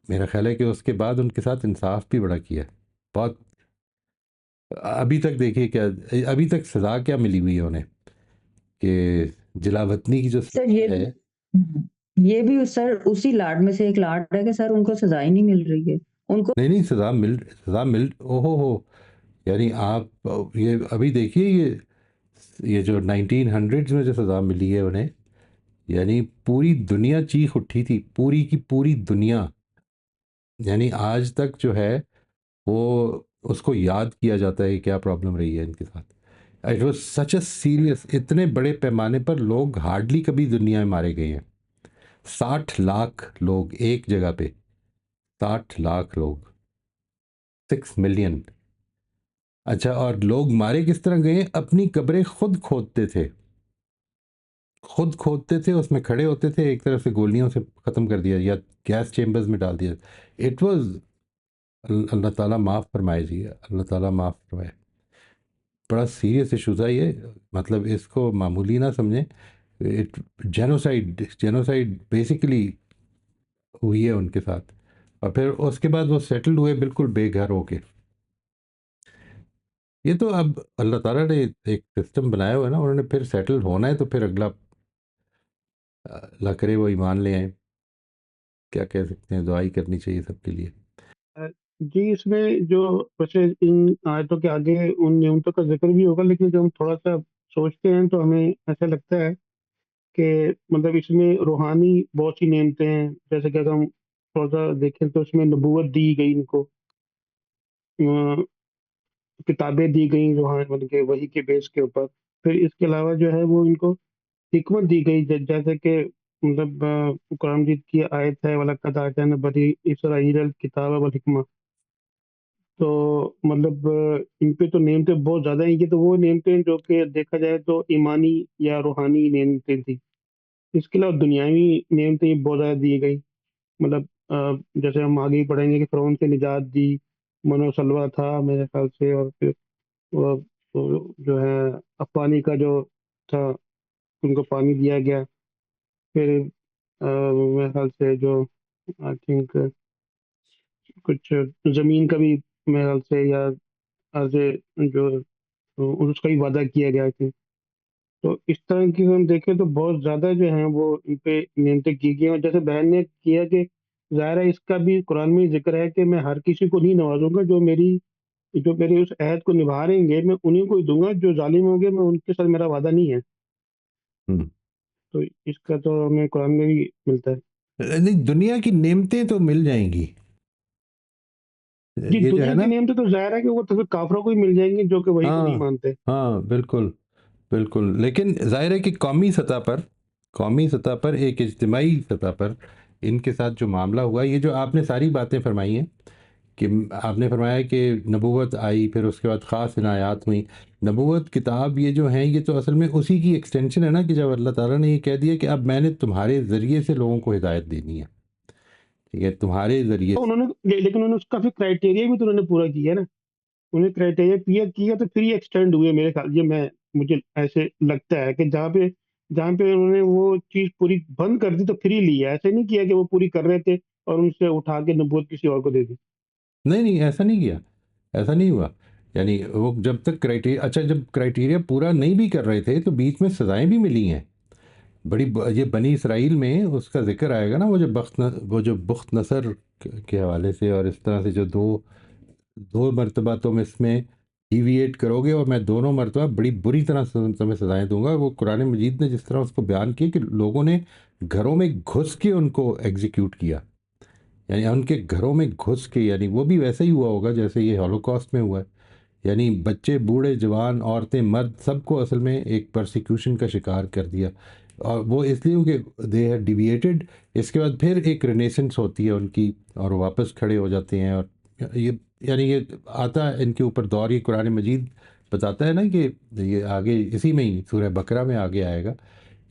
میرا خیال ہے کہ اس کے بعد ان کے ساتھ انصاف بھی بڑا کیا ہے بہت. ابھی تک دیکھیے کیا، ابھی تک سزا کیا ملی ہوئی ہے انہیں، کہ جلا وطنی کی جو سر سزا ہے. یہ بھی سر اسی لاڈ میں سے ایک لاڈ ہے کہ سر ان کو سزا ہی نہیں مل رہی ہے ان کو. نہیں سزا مل ہو یعنی آپ یہ ابھی دیکھیے، یہ جو 1900s میں جو سزا ملی ہے انہیں، یعنی پوری دنیا چیخ اٹھی تھی، پوری کی پوری دنیا. یعنی آج تک جو ہے وہ اس کو یاد کیا جاتا ہے کہ کیا پرابلم رہی ہے ان کے ساتھ. It was such a serious, اتنے بڑے پیمانے پر لوگ ہارڈلی کبھی دنیا میں مارے گئے ہیں. 60 لاکھ لوگ ایک جگہ پہ، 60 لاکھ لوگ، 6 ملین. اچھا، اور لوگ مارے کس طرح گئے؟ اپنی قبریں خود کھودتے تھے، اس میں کھڑے ہوتے تھے، ایک طرف سے گولیوں سے ختم کر دیا یا گیس چیمبرز میں ڈال دیا. اٹ واز، اللہ تعالیٰ معاف فرمائے جی، اللہ تعالیٰ معاف فرمائے. بڑا سیریس ایشوز ہے یہ، مطلب اس کو معمولی نہ سمجھیں. جینوسائڈ بیسیکلی ہوئی ہے ان کے ساتھ، اور پھر اس کے بعد وہ سیٹلڈ ہوئے بالکل بے گھر ہو کے. یہ تو اب اللہ تعالیٰ نے ایک سسٹم بنایا ہوا ہے نا، انہوں نے پھر سیٹل ہونا ہے، تو پھر اگلا اللہ کرے وہ ایمان لے آئیں. کیا کہہ سکتے ہیں، دعائی کرنی چاہیے سب کے لیے. جی، اس میں جو ویسے ان آیتوں کے آگے ان نعمتوں کا ذکر بھی ہوگا، لیکن جب ہم تھوڑا سا سوچتے ہیں تو ہمیں ایسا لگتا ہے کہ مطلب اس میں روحانی بہت سی نعمتیں ہیں، جیسے کہ اگر ہم تھوڑا سا دیکھیں تو اس میں نبوت دی گئی ان کو، کتابیں دی گئیں روحانی مطلب کہ وحی کے بیس کے اوپر. پھر اس کے علاوہ جو ہے وہ ان کو حکمت دی گئی، جیسے کہ مطلب قرآن مجید کی آیت ہے وَلَقَدْ آتَيْنَا بَنِي إِسْرَائِيلَ الْكِتَابَ وَالْحِکْمَةَ. تو مطلب ان پہ تو نعمتیں بہت زیادہ ہیں. یہ تو وہ نعمتیں جو کہ دیکھا جائے تو ایمانی یا روحانی نعمتیں تھیں. اس کے علاوہ دنیاوی نعمتیں بہت زیادہ دی گئی. مطلب جیسے ہم آگے ہی پڑھیں گے کہ فرعون سے نجات دی، من و سلوہ تھا میرے خیال سے، اور پھر وہ جو ہے پانی کا جو تھا ان کو پانی دیا گیا. پھر میرے خیال سے جو آئی تھنک کچھ زمین کا بھی میرے خیال سے یا جو اس کا بھی وعدہ کیا گیا تھا. تو اس طرح کی ہم دیکھیں تو بہت زیادہ جو ہیں وہ ان پہ نعمتیں کی گئی ہیں. اور جیسے بہن نے کیا کہ ظاہر ہے اس کا بھی قرآن میں ذکر ہے کہ میں ہر کسی کو نہیں نوازوں گا، جو میری اس عہد کو نبھا رہیں گے میں انہیں کو ہی دوں گا، جو ظالم ہوں گے میں ان کے ساتھ میرا وعدہ نہیں ہے. تو اس کا تو ہمیں قرآن میں بھی ملتا ہے. نہیں، دنیا کی نعمتیں تو مل جائیں گی. جی یہ جو دنیا ہے کی نا، نعمتیں تو ظاہر ہے کہ وہ تو کافروں کو ہی مل جائیں گی جو کہ وہی کو نہیں ہاں مانتے. ہاں بالکل بالکل. لیکن ظاہر ہے کہ قومی سطح پر ایک اجتماعی سطح پر ان کے ساتھ جو معاملہ ہوا، یہ جو آپ نے ساری باتیں فرمائی ہیں کہ آپ نے فرمایا کہ نبوت آئی، پھر اس کے بعد خاص عنایات ہوئیں. نبوت کتاب یہ جو ہیں یہ تو اصل میں اسی کی ایکسٹینشن ہے نا، کہ جب اللہ تعالیٰ نے یہ کہہ دیا کہ اب میں نے تمہارے ذریعے سے لوگوں کو ہدایت دینی ہے، ٹھیک ہے، تمہارے ذریعے تو سے. انہوں نے لیکن انہوں نے اس کا پھر کرائٹیریا بھی تو انہوں نے پورا کیا ہے نا. انہیں کرائٹیریا کیا تو پھر یہ ایکسٹینڈ ہوئے میرے خیال. یہ مجھے ایسے لگتا ہے کہ جہاں پہ انہوں نے وہ چیز پوری بند کر دی تو پھر ہی لیا. ایسے نہیں کیا کہ وہ پوری کر رہے تھے اور ان سے اٹھا کے نبوت کسی اور کو دے دی. نہیں ایسا نہیں کیا، ایسا نہیں ہوا. یعنی وہ جب تک جب کرائٹیریا پورا نہیں بھی کر رہے تھے تو بیچ میں سزائیں بھی ملی ہیں بڑی. یہ بنی اسرائیل میں اس کا ذکر آئے گا نا، وہ جو بخت نصر کے حوالے سے، اور اس طرح سے جو دو مرتبہ تم اس میں ڈیویٹ کرو گے اور میں دونوں مرتبہ بڑی بری طرح تمہیں سزائیں دوں گا. وہ قرآن مجید نے جس طرح اس کو بیان کیا کہ لوگوں نے گھروں میں گھس کے ان کو ایگزیکیوٹ کیا، یعنی ان کے گھروں میں گھس کے، یعنی وہ بھی ویسے ہی ہوا ہوگا جیسے یہ ہولوکاسٹ میں ہوا ہے. یعنی بچے، بوڑھے، جوان، عورتیں، مرد، سب کو اصل میں ایک پرسیکیوشن کا شکار کر دیا. اور وہ اس لیے کہ دے ہیڈ ڈیویٹڈ. اس کے بعد پھر ایک رینیسنس ہوتی ہے ان کی، اور واپس کھڑے ہو جاتے ہیں. اور یہ آتا ہے ان کے اوپر دور. یہ قرآن مجید بتاتا ہے نا کہ یہ آگے اسی میں ہی سورہ بقرہ میں آگے آئے گا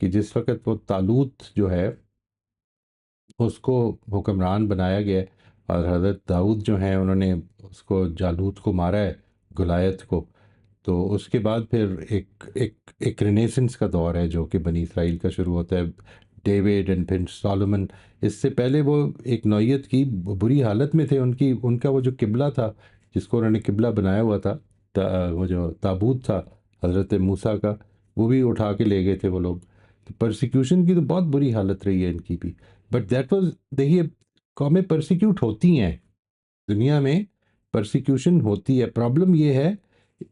کہ جس وقت وہ طالوت جو ہے اس کو حکمران بنایا گیا ہے، اور حضرت داؤد جو ہیں انہوں نے اس کو جالوت کو مارا ہے، گلایت کو. تو اس کے بعد پھر ایک رینیسنس کا دور ہے جو کہ بنی اسرائیل کا شروع ہوتا ہے. ڈیوڈ اینڈ پھر سولومن. اس سے پہلے وہ ایک نوعیت کی بری حالت میں تھے. ان کا وہ جو قبلہ تھا جس کو انہوں نے قبلہ بنایا ہوا تھا، وہ جو تابوت تھا حضرت موسیٰ کا، وہ بھی اٹھا کے لے گئے تھے وہ لوگ. تو پرسیکیوشن کی تو بہت بری حالت رہی ہے ان کی بھی. بٹ دیٹ واز، دیکھیے قومیں پرسیکیوٹ ہوتی ہیں، دنیا میں پرسیکیوشن ہوتی ہے. پرابلم یہ ہے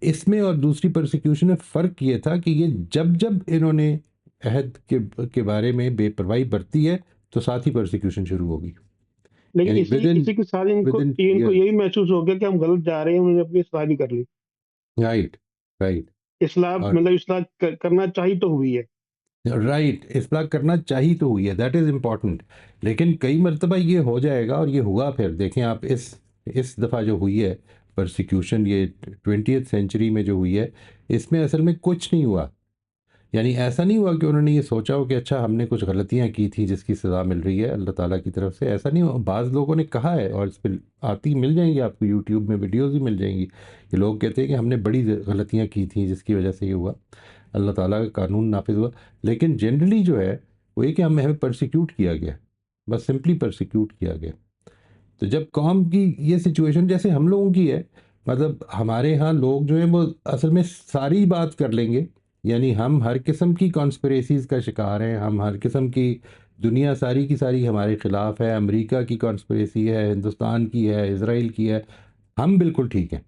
اس میں اور دوسری پرسیکیوشن میں فرق یہ تھا کہ یہ جب انہوں نے عہد کے بارے میں بے پرواہی برتی ہے تو ساتھ ہی پرسیکیوشن شروع ہوگی. لیکن یعنی اسی کے ساتھ ان کو یہی محسوس ہو گیا کہ ہم غلط جا رہے ہیں. انہوں نے اپنی اصلاح بھی کر لی. رائٹ اصلاح مطلب اصلاح کرنا چاہیے تو ہوئی ہے. رائٹ، اصلاح کرنا چاہیے تو ہوئی ہے، دیٹ از امپورٹنٹ. لیکن کئی مرتبہ یہ ہو جائے گا، اور یہ ہوا. پھر دیکھیں آپ اس دفعہ جو ہوئی ہے پرسیکیوشن، یہ 20th سینچری میں جو ہوئی ہے، اس میں اصل میں کچھ نہیں ہوا. یعنی ایسا نہیں ہوا کہ انہوں نے یہ سوچا ہو کہ اچھا ہم نے کچھ غلطیاں کی تھیں جس کی سزا مل رہی ہے اللہ تعالیٰ کی طرف سے. ایسا نہیں ہوا. بعض لوگوں نے کہا ہے، اور اس پہ مل جائیں گی آپ کو یوٹیوب میں ویڈیوز بھی مل جائیں گی، کہ لوگ کہتے ہیں کہ ہم نے بڑی غلطیاں کی تھیں جس کی وجہ سے یہ ہوا، اللہ تعالیٰ کا قانون نافذ ہوا. لیکن جنرلی جو ہے وہ یہ کہ ہمیں پرسیکیوٹ کیا گیا، بس سمپلی پرسیکیوٹ کیا گیا. تو جب قوم کی یہ سچویشن جیسے ہم لوگوں کی ہے، مطلب ہمارے ہاں لوگ جو ہیں وہ اصل میں ساری بات کر لیں گے. یعنی ہم ہر قسم کی کانسپریسیز کا شکار ہیں، ہم ہر قسم کی، دنیا ساری کی ساری ہمارے خلاف ہے. امریکہ کی کانسپریسی ہے، ہندوستان کی ہے، اسرائیل کی ہے. ہم بالکل ٹھیک ہیں.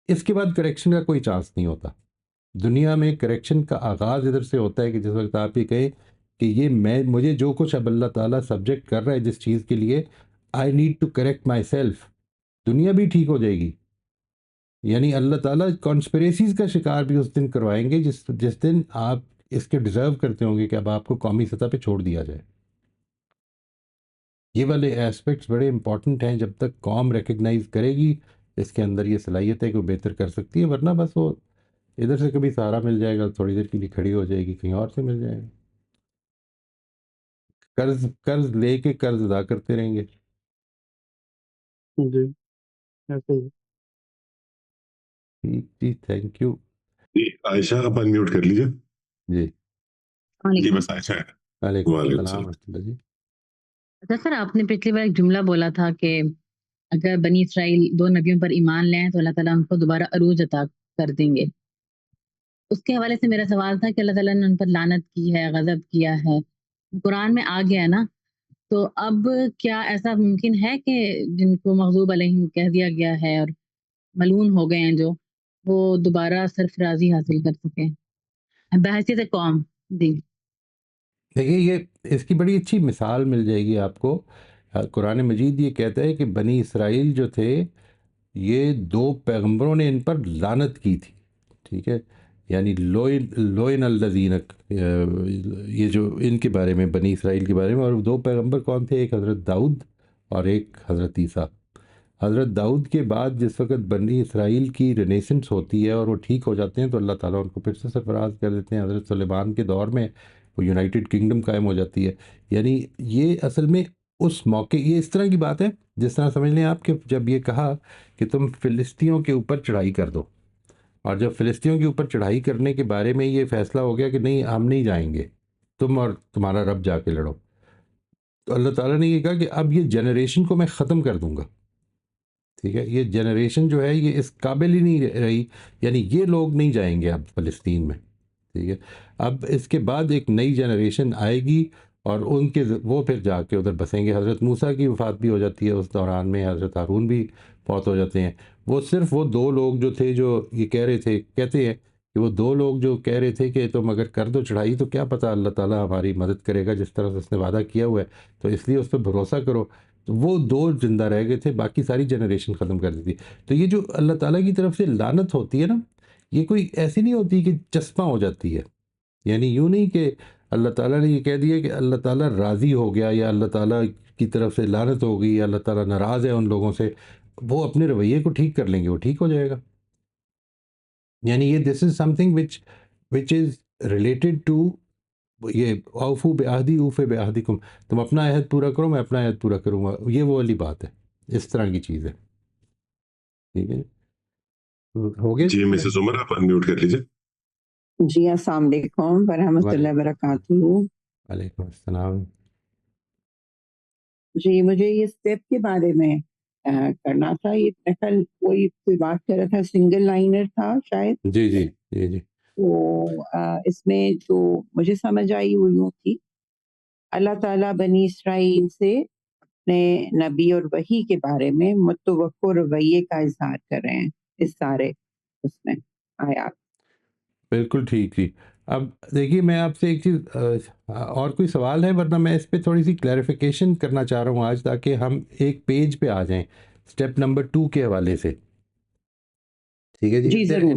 اس کے بعد کریکشن کا کوئی چانس نہیں ہوتا. دنیا میں کریکشن کا آغاز ادھر سے ہوتا ہے کہ جس وقت آپ یہ کہیں کہ یہ مجھے جو کچھ اب اللہ تعالیٰ سبجیکٹ کر رہا ہے جس چیز کے لیے، I need to correct myself, دنیا بھی ٹھیک ہو جائے گی. یعنی اللہ تعالیٰ کانسپریسیز کا شکار بھی اس دن کروائیں گے جس دن آپ اس کے ڈیزرو کرتے ہوں گے کہ اب آپ کو قومی سطح پہ چھوڑ دیا جائے. یہ والے ایسپیکٹس بڑے امپورٹنٹ ہیں. جب تک قوم ریکگنائز کرے گی اس کے اندر یہ صلاحیت ہے کہ وہ بہتر کر سکتی ہے، ورنہ بس وہ ادھر سے کبھی سہارا مل جائے گا، تھوڑی دیر کے لیے کھڑی ہو جائے گی، کہیں اور سے مل جائے گا، قرض لے کے قرض ادا کرتے رہیں گے. جی ایسے ہی. جی تھینک یو. جی عائشہ آپ انمیوٹ کر لیجیے. جی جی بس عائشہ ہے. وعلیکم وعلیکم السلام السلام. ورحمۃ اللہ. جی اچھا سر، آپ نے پچھلی بار ایک جملہ بولا تھا کہ اگر بنی اسرائیل 2 نبیوں پر ایمان لیں تو اللہ تعالیٰ ان کو دوبارہ عروج عطا کر دیں گے. اس کے حوالے سے میرا سوال تھا کہ اللہ تعالیٰ نے ان پر لعنت کی ہے، غضب کیا ہے، قرآن میں آ گیا ہے نا، تو اب کیا ایسا ممکن ہے کہ جن کو مغضوب علیہم کہہ دیا گیا ہے اور ملعون ہو گئے ہیں جو، وہ دوبارہ سرفرازی حاصل کر سکیں بحیثیت قوم؟ جی دیکھیے، یہ اس کی بڑی اچھی مثال مل جائے گی آپ کو. قرآن مجید یہ کہتا ہے کہ بنی اسرائیل جو تھے، یہ 2 پیغمبروں نے ان پر لعنت کی تھی. ٹھیک ہے، یعنی لوئن الذین، یہ جو ان کے بارے میں، بنی اسرائیل کے بارے میں. اور 2 پیغمبر کون تھے؟ ایک حضرت داؤد اور ایک حضرت عیسیٰ. حضرت داؤد کے بعد جس وقت بنی اسرائیل کی رینیسنس ہوتی ہے اور وہ ٹھیک ہو جاتے ہیں تو اللہ تعالیٰ ان کو پھر سے سرفراز کر دیتے ہیں. حضرت سلیمان کے دور میں وہ یونائٹڈ کنگڈم قائم ہو جاتی ہے. یعنی یہ اصل میں اس موقع، یہ اس طرح کی بات ہے جس طرح سمجھ لیں آپ کہ جب یہ کہا کہ تم فلسطینیوں کے اوپر چڑھائی کر دو، اور جب فلسطینیوں کے اوپر چڑھائی کرنے کے بارے میں یہ فیصلہ ہو گیا کہ نہیں، ہم نہیں جائیں گے، تم اور تمہارا رب جا کے لڑو، تو اللہ تعالیٰ نے یہ کہا کہ اب یہ جنریشن کو میں ختم کر دوں گا. ٹھیک ہے، یہ جنریشن جو ہے یہ اس قابل ہی نہیں رہی، یعنی یہ لوگ نہیں جائیں گے اب فلسطین میں. ٹھیک ہے، اب اس کے بعد ایک نئی جنریشن آئے گی اور ان کے وہ پھر جا کے ادھر بسیں گے. حضرت موسیٰ کی وفات بھی ہو جاتی ہے اس دوران میں، حضرت ہارون بھی فوت ہو جاتے ہیں. وہ صرف وہ 2 لوگ جو تھے جو یہ کہتے ہیں کہ وہ 2 لوگ جو کہہ رہے تھے کہ تم اگر کر دو چڑھائی تو کیا پتہ اللہ تعالیٰ ہماری مدد کرے گا جس طرح سے اس نے وعدہ کیا ہوا ہے، تو اس لیے اس پہ بھروسہ کرو. تو وہ 2 زندہ رہ گئے تھے، باقی ساری جنریشن ختم کر دی تھی. تو یہ جو اللہ تعالیٰ کی طرف سے لعنت ہوتی ہے نا، یہ کوئی ایسی نہیں ہوتی کہ چسپاں ہو جاتی ہے. یعنی یوں نہیں کہ اللہ تعالیٰ نے یہ کہہ دیا کہ اللہ تعالیٰ راضی ہو گیا یا اللہ تعالیٰ کی طرف سے لعنت ہو گئی یا اللہ تعالیٰ ناراض ہے ان لوگوں سے. وہ اپنے رویے کو ٹھیک کر لیں گے، وہ ٹھیک ہو جائے گا. یعنی یہ this is something which is related to یہ اوفو بعہدی اوف بعہدکم، تم اپنا عہد پورا کرو، میں اپنا عہد پورا کروں گا. یہ وہ والی بات ہے، اس طرح کی چیز ہے. ٹھیک ہے، ہو گیا. جی مسز عمر آپ انمیوٹ کر لیجیے. جی السلام علیکم ورحمۃ اللہ وبرکاتہ. وعلیکم السلام. جی مجھے یہ اسٹیپ کے بارے میں کرنا تھا. یہ دراصل کوئی بات کر رہا تھا، سنگل لائنر تھا شاید. جی جی جی جی. تو اس میں جو مجھے سمجھ آئی وہ یوں تھی، اللہ تعالیٰ بنی اسرائیل سے اپنے نبی اور وحی کے بارے میں متوقع رویے کا اظہار کر رہے ہیں اس سارے اس میں آیات. بالکل ٹھیک تھی. اب دیکھیے، میں آپ سے ایک چیز اور کوئی سوال ہے؟ ورنہ میں اس پہ تھوڑی سی کلیریفیکیشن کرنا چاہ رہا ہوں آج، تاکہ ہم ایک پیج پہ آ جائیں اسٹیپ نمبر 2 کے حوالے سے. ٹھیک ہے جی. جی ضرور.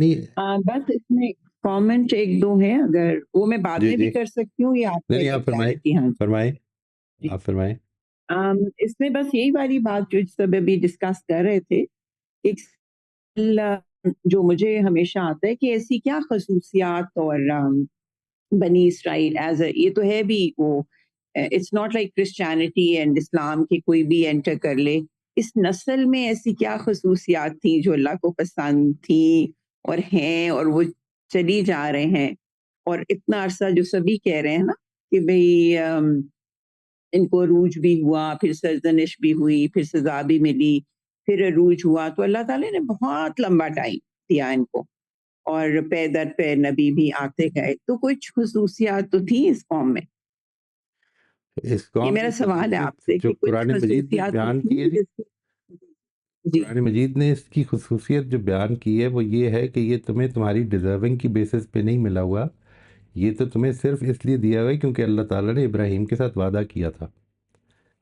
بس اس میں کامنٹ 1-2 ہیں، اگر وہ میں بعد میں بھی کر سکتی ہوں یا آپ نہیں، آپ فرمائیں. آپ فرمائیں. اس میں بس یہی والی بات جو سب ابھی ڈسکس کر رہے تھے، ایک جو مجھے ہمیشہ آتا ہے کہ ایسی کیا خصوصیات اور بنی اسرائیل ایز یہ تو ہے بھی وہ، it's not like Christianity and Islam کہ کوئی بھی انٹر کر لے. اس نسل میں ایسی کیا خصوصیات تھیں جو اللہ کو پسند تھی اور ہیں اور وہ چلی جا رہے ہیں، اور اتنا عرصہ جو سبھی کہہ رہے ہیں نا کہ بھئی ان کو عروج بھی ہوا، پھر سرزنش بھی ہوئی، پھر سزا بھی ملی، پھر عروج ہوا. تو اللہ تعالیٰ نے بہت لمبا ٹائم دیا ان کو، اور پے در پے نبی بھی آتے گئے. تو کچھ خصوصیات تو تھی اس قوم میں. اس قوم یہ میرا سوال ہے آپ سے جو کہ کچھ قرآن مجید میں خصوصیات بیان تو کی ہے تھیں جی. جی قرآن مجید نے اس کی خصوصیت جو بیان کی ہے وہ یہ ہے کہ یہ تمہیں تمہاری ڈیزرونگ کی بیسس پہ نہیں ملا ہوا، یہ تو تمہیں صرف اس لیے دیا ہوا ہے کیونکہ اللہ تعالیٰ نے ابراہیم کے ساتھ وعدہ کیا تھا،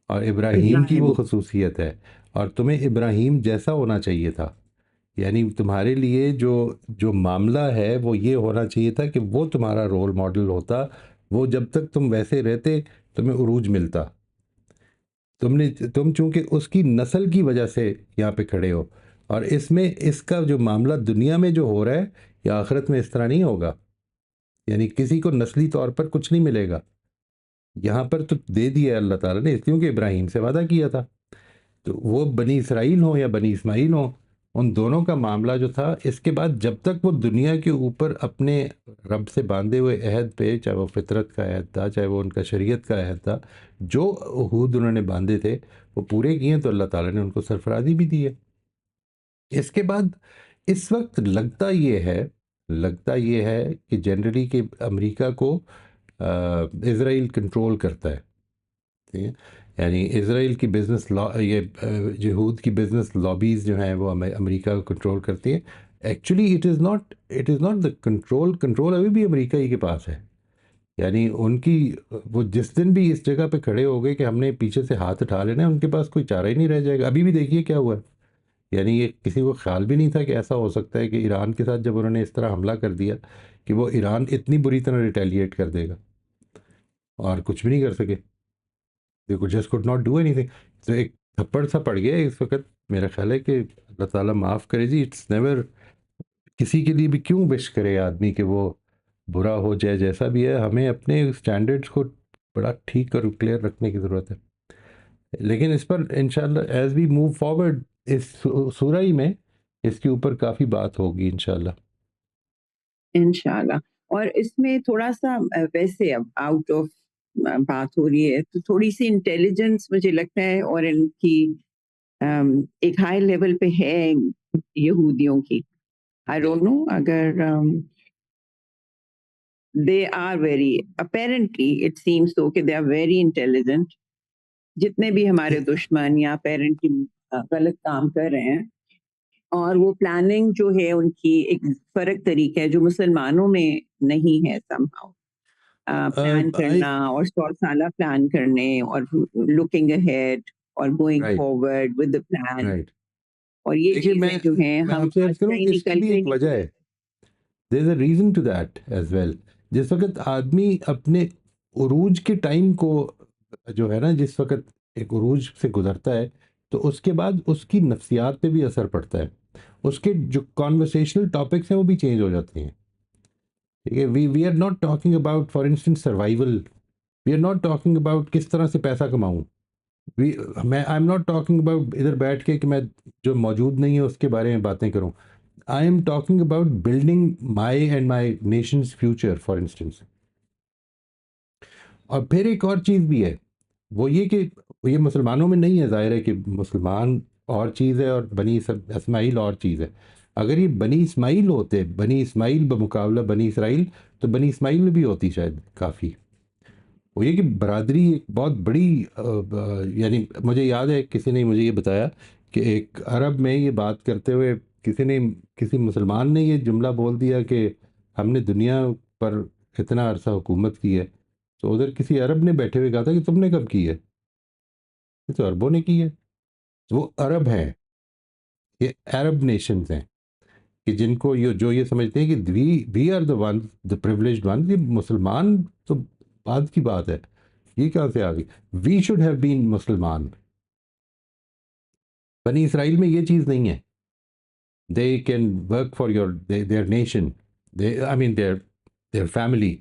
اور ابراہیم کی وہ خصوصیت ہے، اور تمہیں ابراہیم جیسا ہونا چاہیے تھا. یعنی تمہارے لیے جو معاملہ ہے وہ یہ ہونا چاہیے تھا کہ وہ تمہارا رول ماڈل ہوتا، وہ جب تک تم ویسے رہتے تمہیں عروج ملتا. تم چونکہ اس کی نسل کی وجہ سے یہاں پہ کھڑے ہو، اور اس کا جو معاملہ دنیا میں جو ہو رہا ہے یا آخرت میں اس طرح نہیں ہوگا. یعنی کسی کو نسلی طور پر کچھ نہیں ملے گا، یہاں پر تو دے دیا اللہ تعالیٰ نے، اس لیے کہ ابراہیم سے وعدہ کیا تھا. تو وہ بنی اسرائیل ہوں یا بنی اسماعیل ہوں، ان دونوں کا معاملہ جو تھا، اس کے بعد جب تک وہ دنیا کے اوپر اپنے رب سے باندھے ہوئے عہد پہ، چاہے وہ فطرت کا عہد تھا، چاہے وہ ان کا شریعت کا عہد تھا، جو عہود انہوں نے باندھے تھے وہ پورے کیے، تو اللہ تعالیٰ نے ان کو سرفرازی بھی دی ہے. اس کے بعد اس وقت لگتا یہ ہے کہ جنرلی کہ امریکہ کو اسرائیل کنٹرول کرتا ہے، ٹھیک ہے. یعنی اسرائیل کی بزنس یہ یہود کی بزنس لابیز جو ہیں وہ امریکہ کو کنٹرول کرتی ہیں. Actually it is not the control ابھی بھی امریکہ ہی کے پاس ہے. یعنی ان کی وہ جس دن بھی اس جگہ پہ کھڑے ہو گئے کہ ہم نے پیچھے سے ہاتھ اٹھا لینا ہے، ان کے پاس کوئی چارہ ہی نہیں رہ جائے گا. ابھی بھی دیکھیے کیا ہوا ہے. یعنی یہ کسی کو خیال بھی نہیں تھا کہ ایسا ہو سکتا ہے کہ ایران کے ساتھ جب انہوں نے اس طرح حملہ کر دیا کہ وہ ایران اتنی بری طرح ریٹیلیٹ کر دے گا، اور کچھ بھی نہیں کر سکے. They just could not do anything. تو ایک تھپڑ سا پڑ گیا اس وقت. میرا خیال ہے کہ اللہ تعالیٰ معاف کرے جی. اٹس نیور، کسی کے لیے بھی کیوں وش کرے آدمی کہ وہ برا ہو جائے جیسا بھی ہے. ہمیں اپنے اسٹینڈرڈس کو بڑا ٹھیک اور کلیئر رکھنے کی ضرورت ہے. لیکن اس پر انشاءاللہ ایز وی موو فارورڈ اس سورہ ہی میں اس کے اوپر کافی بات ہوگی انشاءاللہ. انشاءاللہ. اور اس میں تھوڑا سا ویسے اب آؤٹ آف بات ہو رہی ہے تو تھوڑی سی انٹیلیجنس مجھے لگتا ہے، اور ان کی ایک ہائی لیول پہ ہے یہودیوں کی. آئی ڈونٹ نو اگر they are very apparently it seems تو کہ دے آر ویری انٹیلیجنٹ. جتنے بھی ہمارے دشمن یا اپیرنٹلی غلط کام کر رہے ہیں، اور وہ پلاننگ جو ہے ان کی ایک فرق طریقہ ہے جو مسلمانوں میں نہیں ہے. somehow پلان کرنا اور 100 سالہ پلان کرنے اور لوکنگ اہیڈ اور going forward with the plan. اور یہ چیزیں جو ہیں ہم اس کی بھی ایک وجہ ہے. there is a reason to that as well. جس وقت آدمی اپنے عروج کے ٹائم کو جو ہے نا، جس وقت ایک عروج سے گزرتا ہے تو اس کے بعد اس کی نفسیات پہ بھی اثر پڑتا ہے. اس کے جو کانورسیشنل ٹاپکس ہیں وہ بھی چینج ہو جاتے ہیں. ٹھیک ہے. We are not talking about for instance survival. We are not talking about کس طرح سے پیسہ کماؤں. I am not talking about ادھر بیٹھ کے کہ میں جو موجود نہیں ہے اس کے بارے میں باتیں کروں. I am talking about building my and my nations future for instance. اور پھر ایک اور چیز بھی ہے، وہ یہ کہ یہ مسلمانوں میں نہیں ہے. ظاہر ہے کہ مسلمان اور چیز ہے اور بنی اسماعیل اور چیز ہے. اگر یہ بنی اسماعیل ہوتے، بنی اسماعیل بمقابلہ بنی اسرائیل، تو بنی اسماعیل میں بھی ہوتی شاید کافی. وہ یہ کہ برادری ایک بہت بڑی یعنی مجھے یاد ہے کسی نے مجھے یہ بتایا کہ ایک عرب میں یہ بات کرتے ہوئے کسی مسلمان نے یہ جملہ بول دیا کہ ہم نے دنیا پر اتنا عرصہ حکومت کی ہے. تو ادھر کسی عرب نے بیٹھے ہوئے کہا تھا کہ تم نے کب کی ہے؟ تو عربوں نے کی ہے. وہ عرب ہیں، یہ عرب نیشنز ہیں کہ جن کو جو یہ سمجھتے ہیں کہ we are the one the privileged one. یہ مسلمان تو بعد کی بات ہے، یہ کہاں سے آ گئی؟ وی شوڈ ہیو بین مسلمان. بنی اسرائیل میں یہ چیز نہیں ہے. They can work for their nation, I mean their family.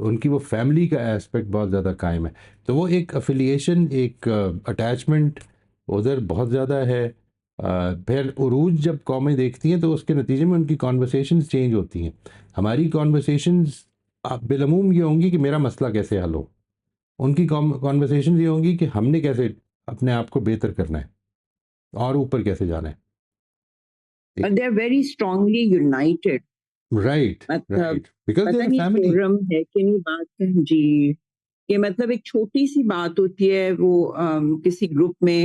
ان کی وہ فیملی کا ایسپیکٹ بہت زیادہ قائم ہے. تو وہ ایک افیلیشن، ایک اٹیچمنٹ ادھر بہت زیادہ ہے. پھر عروج جب قومیں دیکھتی ہیں تو اس کے نتیجے میں ان کی کانورسیشنز چینج ہوتی ہیں. ہماری کانورسیشنز بالعموم یہ ہوں گی کہ میرا مسئلہ کیسے حل ہو. ان کی کانورسیشنز یہ ہوں گی کہ ہم نے کیسے اپنے آپ کو بہتر کرنا ہے اور اوپر کیسے جانا ہے. And they are very strongly united. Right. Because پتہ they're نہیں family. فورم ہے کہ نہیں بات ہے جی. یہ مطلب ایک چھوٹی سی بات ہوتی ہے وہ کسی گروپ میں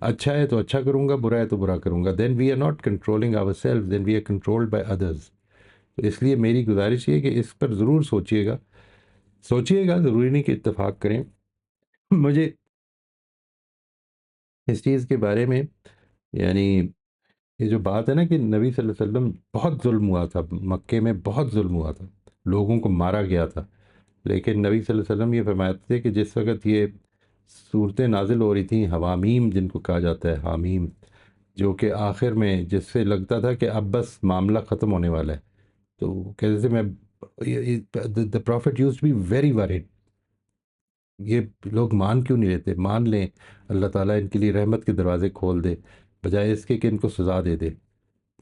اچھا ہے تو اچھا کروں گا، برا ہے تو برا کروں گا. Then we are not controlling our self, then we are controlled by others. تو اس لیے میری گزارش یہ ہے کہ اس پر ضرور سوچیے گا، ضروری نہیں کہ اتفاق کریں. مجھے اس چیز کے بارے میں یعنی یہ جو بات ہے نا کہ نبی صلی اللہ علیہ وسلم بہت ظلم ہوا تھا، مکے میں بہت ظلم ہوا تھا، لوگوں کو مارا گیا تھا، لیکن نبی صلی اللہ علیہ وسلم یہ فرماتے تھے کہ جس وقت یہ صورتیں نازل ہو رہی تھیں، حوامیم جن کو کہا جاتا ہے، حامیم، جو کہ آخر میں جس سے لگتا تھا کہ اب بس معاملہ ختم ہونے والا ہے، تو کہتے تھے میں the prophet used to be very worried, یہ لوگ مان کیوں نہیں لیتے، مان لیں اللہ تعالیٰ ان کے لیے رحمت کے دروازے کھول دے، بجائے اس کے کہ ان کو سزا دے دے.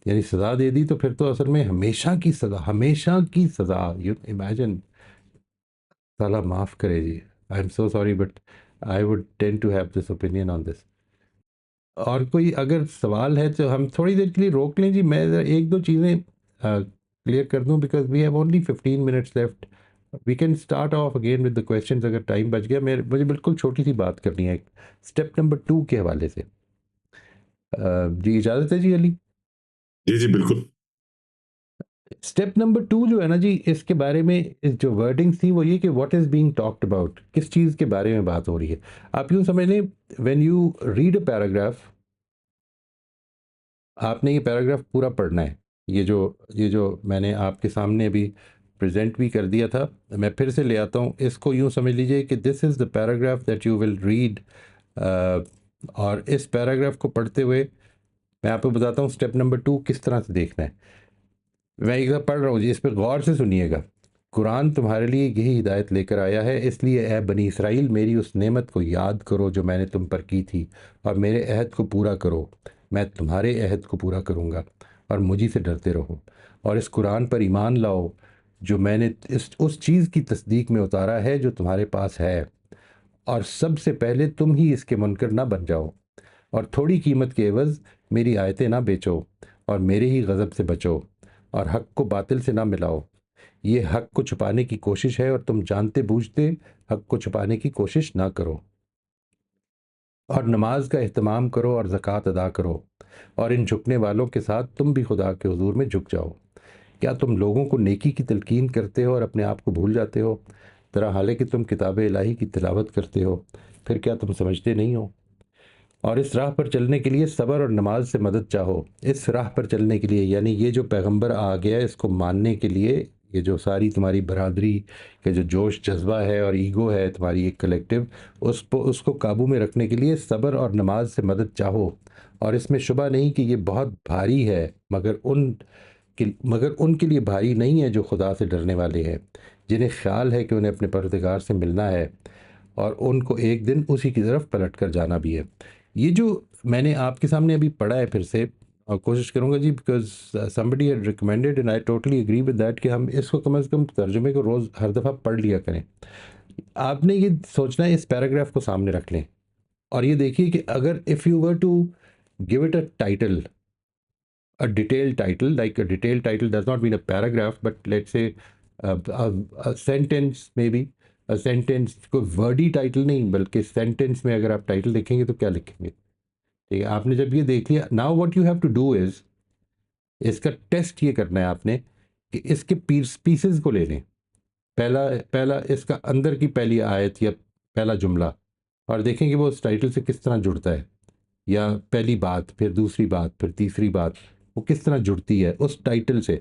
یعنی سزا دے دی تو پھر تو اصل میں ہمیشہ کی سزا. You imagine. تعالیٰ معاف کرے جی. I am so sorry but I would tend to have this opinion on this. اور کوئی اگر سوال ہے تو ہم تھوڑی دیر کے لیے روک لیں جی. میں ایک دو چیزیں کلیئر کر دوں because we have only 15 minutes left. We can start off again with the questions اگر ٹائم بچ گیا. مجھے بالکل چھوٹی سی بات کرنی ہے اسٹیپ نمبر 2 کے حوالے سے. جی اجازت ہے جی علی؟ جی بالکل. اسٹیپ نمبر 2 جو ہے نا جی، اس کے بارے میں جو ورڈنگ تھی وہ یہ کہ what is being talked about, کس چیز کے بارے میں بات ہو رہی ہے. آپ یوں سمجھ لیں when you read a paragraph, آپ نے یہ پیراگراف پورا پڑھنا ہے. یہ جو میں نے آپ کے سامنے ابھی پریزنٹ بھی کر دیا تھا، میں پھر سے لے آتا ہوں. اس کو یوں سمجھ لیجئے کہ this is the paragraph that you will read. اور اس پیراگراف کو پڑھتے ہوئے میں آپ کو بتاتا ہوں اسٹیپ نمبر 2 کس طرح سے دیکھنا ہے. میں ایک دفعہ پڑھ رہا ہوں جی، اس پہ غور سے سنیے گا. قرآن تمہارے لیے یہی ہدایت لے کر آیا ہے، اس لیے اے بنی اسرائیل میری اس نعمت کو یاد کرو جو میں نے تم پر کی تھی، اور میرے عہد کو پورا کرو، میں تمہارے عہد کو پورا کروں گا، اور مجھی سے ڈرتے رہو. اور اس قرآن پر ایمان لاؤ جو میں نے اس چیز کی تصدیق میں اتارا ہے جو تمہارے پاس ہے، اور سب سے پہلے تم ہی اس کے منکر نہ بن جاؤ، اور تھوڑی قیمت کے عوض میری آیتیں نہ بیچو، اور میرے ہی غضب سے بچو، اور حق کو باطل سے نہ ملاؤ. یہ حق کو چھپانے کی کوشش ہے، اور تم جانتے بوجھتے حق کو چھپانے کی کوشش نہ کرو. اور نماز کا اہتمام کرو اور زکوٰۃ ادا کرو، اور ان جھکنے والوں کے ساتھ تم بھی خدا کے حضور میں جھک جاؤ. کیا تم لوگوں کو نیکی کی تلقین کرتے ہو اور اپنے آپ کو بھول جاتے ہو؟ ترا حالانکہ تم کتاب الہی کی تلاوت کرتے ہو، پھر کیا تم سمجھتے نہیں ہو؟ اور اس راہ پر چلنے کے لیے صبر اور نماز سے مدد چاہو. اس راہ پر چلنے کے لیے یعنی یہ جو پیغمبر آ گیا اس کو ماننے کے لیے، یہ جو ساری تمہاری برادری کے جو جوش جذبہ ہے اور ایگو ہے تمہاری ایک کلیکٹیو، اس کو قابو میں رکھنے کے لیے صبر اور نماز سے مدد چاہو. اور اس میں شبہ نہیں کہ یہ بہت بھاری ہے، مگر ان کے لیے بھاری نہیں ہے جو خدا سے ڈرنے والے ہیں، جنہیں خیال ہے کہ انہیں اپنے پروردگار سے ملنا ہے، اور ان کو ایک دن اسی کی طرف پلٹ کر جانا بھی ہے. یہ جو میں نے آپ کے سامنے ابھی پڑھا ہے پھر سے، اور کوشش کروں گا جی because somebody had recommended and I totally agree with that کہ ہم اس کو کم از کم ترجمے کو روز ہر دفعہ پڑھ لیا کریں. آپ نے یہ سوچنا ہے، اس پیراگراف کو سامنے رکھ لیں اور یہ دیکھیے کہ اگر if you were to give it a title, a detailed title, like a detailed title does not mean a paragraph but let's say a sentence maybe, a sentence کوئی ورڈی ٹائٹل نہیں بلکہ سینٹینس میں اگر آپ ٹائٹل لکھیں گے تو کیا لکھیں گے؟ ٹھیک ہے، آپ نے جب یہ دیکھ لیا، now what you have to do is, اس کا ٹیسٹ یہ کرنا ہے آپ نے کہ اس کے پیسز کو لے لیں. پہلا اس کا اندر کی پہلی آیت یا پہلا جملہ، اور دیکھیں کہ وہ اس ٹائٹل سے کس طرح جڑتا ہے، یا پہلی بات پھر دوسری بات پھر تیسری بات وہ کس طرح جڑتی ہے اس ٹائٹل سے.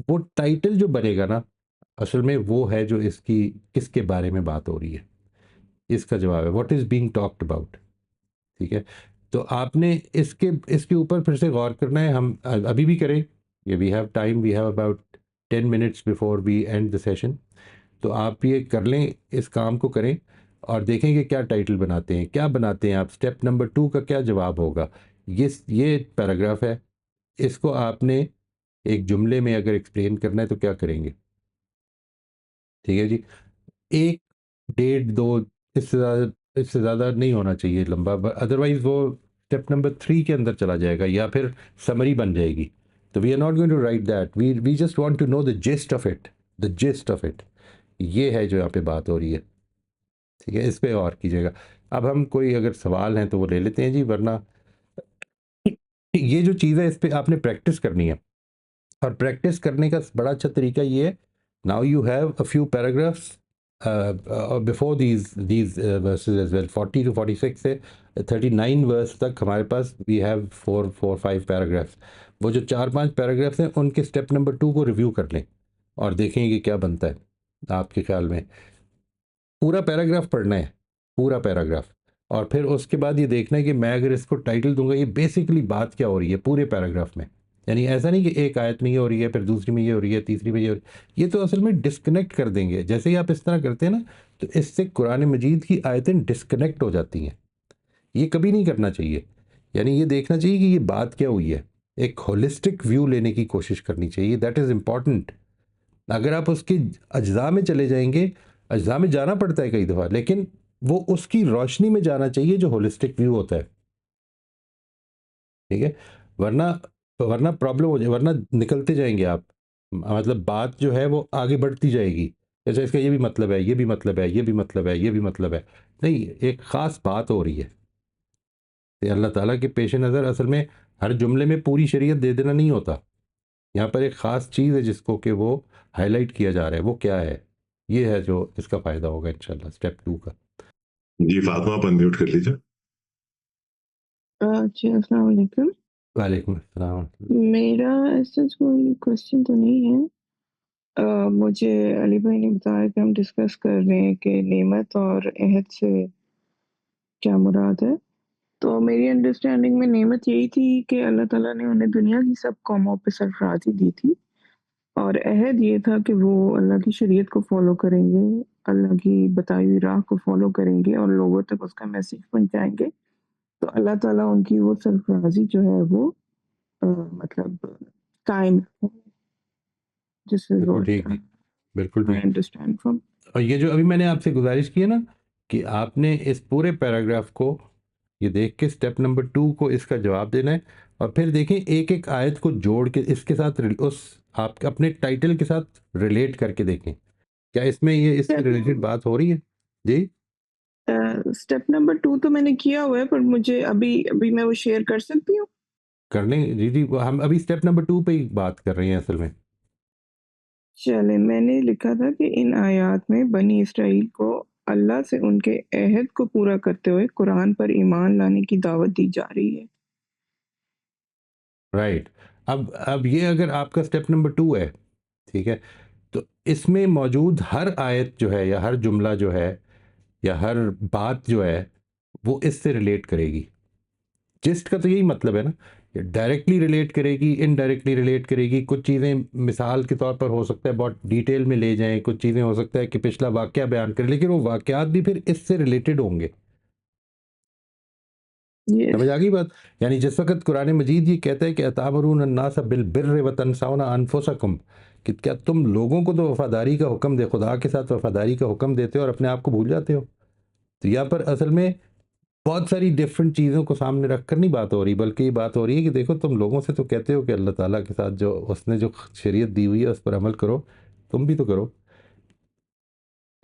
وہ ٹائٹل جو بنے گا نا اصل میں وہ ہے جو اس کی کس کے بارے میں بات ہو رہی ہے. اس کا جواب ہے what is being talked about. ٹھیک ہے، تو آپ نے اس کے اوپر پھر سے غور کرنا ہے. ہم ابھی بھی کریں، یہ we have time, we have about 10 minutes before we end the session. تو آپ یہ کر لیں، اس کام کو کریں اور دیکھیں کہ کیا ٹائٹل بناتے ہیں، کیا بناتے ہیں آپ. اسٹیپ نمبر 2 کا کیا جواب ہوگا؟ یہ پیراگراف ہے، اس کو آپ نے ایک جملے میں اگر ایکسپلین کرنا ہے تو کیا کریں گے؟ ٹھیک ہے جی، 1 1.5 2 اس سے زیادہ نہیں ہونا چاہیے لمبا، ادروائز وہ اسٹیپ نمبر 3 کے اندر چلا جائے گا یا پھر سمری بن جائے گی. تو we are not going to write that, we just want to know the gist of it, the gist of it. یہ ہے جو یہاں پہ بات ہو رہی ہے. ٹھیک ہے، اس پہ غور کیجیے گا. اب ہم کوئی اگر سوال ہیں تو وہ لے لیتے ہیں جی، ورنہ یہ جو چیز ہے اس پہ آپ نے پریکٹس کرنی ہے، اور پریکٹس کرنے کا بڑا اچھا طریقہ یہ ہے، now you have a few paragraphs before these verses as well, 40 to 46 سے 39 ورس تک ہمارے پاس وی ہیو 4-5 پیراگرافس. وہ جو 4-5 پیراگرافس ہیں ان کے اسٹیپ نمبر 2 کو ریویو کر لیں اور دیکھیں کہ کیا بنتا ہے آپ کے خیال میں. پورا پیراگراف پڑھنا ہے، پورا پیراگراف، اور پھر اس کے بعد یہ دیکھنا ہے کہ میں اگر اس کو ٹائٹل دوں گا یہ بیسیکلی بات کیا ہو رہی ہے پورے پیراگراف میں. یعنی ایسا نہیں کہ ایک آیت میں یہ ہو رہی ہے، پھر دوسری میں یہ ہو رہی ہے، تیسری میں یہ ہو رہی ہے. یہ تو اصل میں ڈسکنیکٹ کر دیں گے. جیسے ہی آپ اس طرح کرتے ہیں نا تو اس سے قرآن مجید کی آیتیں ڈسکنیکٹ ہو جاتی ہیں. یہ کبھی نہیں کرنا چاہیے. یعنی یہ دیکھنا چاہیے کہ یہ بات کیا ہوئی ہے، ایک ہولسٹک ویو لینے کی کوشش کرنی چاہیے. That is important. اگر آپ اس کے اجزاء میں چلے جائیں گے، اجزاء میں جانا پڑتا ہے کئی دفعہ، لیکن وہ اس کی روشنی میں جانا چاہیے جو ہولسٹک ویو ہوتا ہے. ٹھیک ہے، ورنہ پرابلم ہو جائے، ورنہ نکلتے جائیں گے آپ. مطلب بات جو ہے وہ آگے بڑھتی جائے گی. جیسے اس کا یہ بھی مطلب ہے، یہ بھی مطلب ہے، یہ بھی مطلب ہے، یہ بھی مطلب ہے. نہیں، ایک خاص بات ہو رہی ہے. کہ اللہ تعالیٰ کے پیش نظر اصل میں ہر جملے میں پوری شریعت دے دینا نہیں ہوتا. یہاں پر ایک خاص چیز ہے جس کو کہ وہ ہائی لائٹ کیا جا رہا ہے. وہ کیا ہے؟ یہ ہے جو اس کا فائدہ ہوگا انشاءاللہ اسٹیپ 2 کا. جی فاطمہ آپ انمیوٹ کر لیجیے. جی السلام علیکم. وعلیکم السلام. میرا ایسا کوئی کوشچن تو نہیں ہے. مجھے علی بھائی نے بتایا کہ ہم ڈسکس کر رہے ہیں کہ نعمت اور عہد سے کیا مراد ہے. تو میری انڈرسٹینڈنگ میں نعمت یہی تھی کہ اللہ تعالیٰ نے انہیں دنیا کی سب قوموں پہ سرفرازی دی تھی، اور عہد یہ تھا کہ وہ اللہ کی شریعت کو فالو کریں گے، اللہ کی بتائی ہوئی راہ کو فالو کریں گے اور لوگوں تک اس کا میسیج پہنچائیں گے. تو اللہ تعالیٰ ان کی وہ سرفرازی جو ہے وہ مطلب قائم جس بالکل ٹھیک جی، بالکل ٹھیک. اور یہ جو ابھی میں نے آپ سے گزارش کی ہے نا کہ آپ نے اس پورے پیراگراف کو یہ دیکھ کے اسٹیپ نمبر 2 کو اس کا جواب دینا ہے، اور پھر دیکھیں ایک ایک آیت کو جوڑ کے اس کے ساتھ اس آپ اپنے ٹائٹل کے ساتھ ریلیٹ کر کے دیکھیں کیا اس میں یہ اس سے ریلیٹڈ بات ہو رہی ہے. جی اسٹیپ نمبر 2 تو میں نے کیا ہوا ہے، پر مجھے ابھی میں وہ شیئر کر سکتی ہوں؟ کر لیں جی. ہم ابھی اسٹیپ نمبر 2 پہ ہی بات کر رہے ہیں اصل میں. چلے، میں نے لکھا تھا کہ ان آیات میں بنی اسرائیل کو اللہ سے ان کے عہد کو پورا کرتے ہوئے قرآن پر ایمان لانے کی دعوت دی جا رہی ہے. رائٹ. اب یہ اگر آپ کا اسٹیپ نمبر 2 ہے، ٹھیک ہے، تو اس میں موجود ہر آیت جو ہے یا ہر جملہ جو ہے یا ہر بات جو ہے وہ اس سے ریلیٹ کرے گی. جسٹ کا تو یہی مطلب ہے نا، ڈائریکٹلی ریلیٹ کرے گی، انڈائریکٹلی ریلیٹ کرے گی. کچھ چیزیں مثال کے طور پر ہو سکتا ہے بہت ڈیٹیل میں لے جائیں، کچھ چیزیں ہو سکتا ہے کہ پچھلا واقعہ بیان کریں، لیکن وہ واقعات بھی پھر اس سے ریلیٹڈ ہوں گے. سمجھ آ گئی بات؟ یعنی جس وقت قرآن مجید یہ کہتا ہے کہ اتامرون الناس بالبر وتنسون انفسکم، کہ کیا تم لوگوں کو تو وفاداری کا حکم دے، خدا کے ساتھ وفاداری کا حکم دیتے ہو اور اپنے آپ کو بھول جاتے ہو. تو یہاں پر اصل میں بہت ساری ڈفرینٹ چیزوں کو سامنے رکھ کر نہیں بات ہو رہی، بلکہ یہ بات ہو رہی ہے کہ دیکھو تم لوگوں سے تو کہتے ہو کہ اللہ تعالیٰ کے ساتھ جو اس نے جو شریعت دی ہوئی ہے اس پر عمل کرو، تم بھی تو کرو.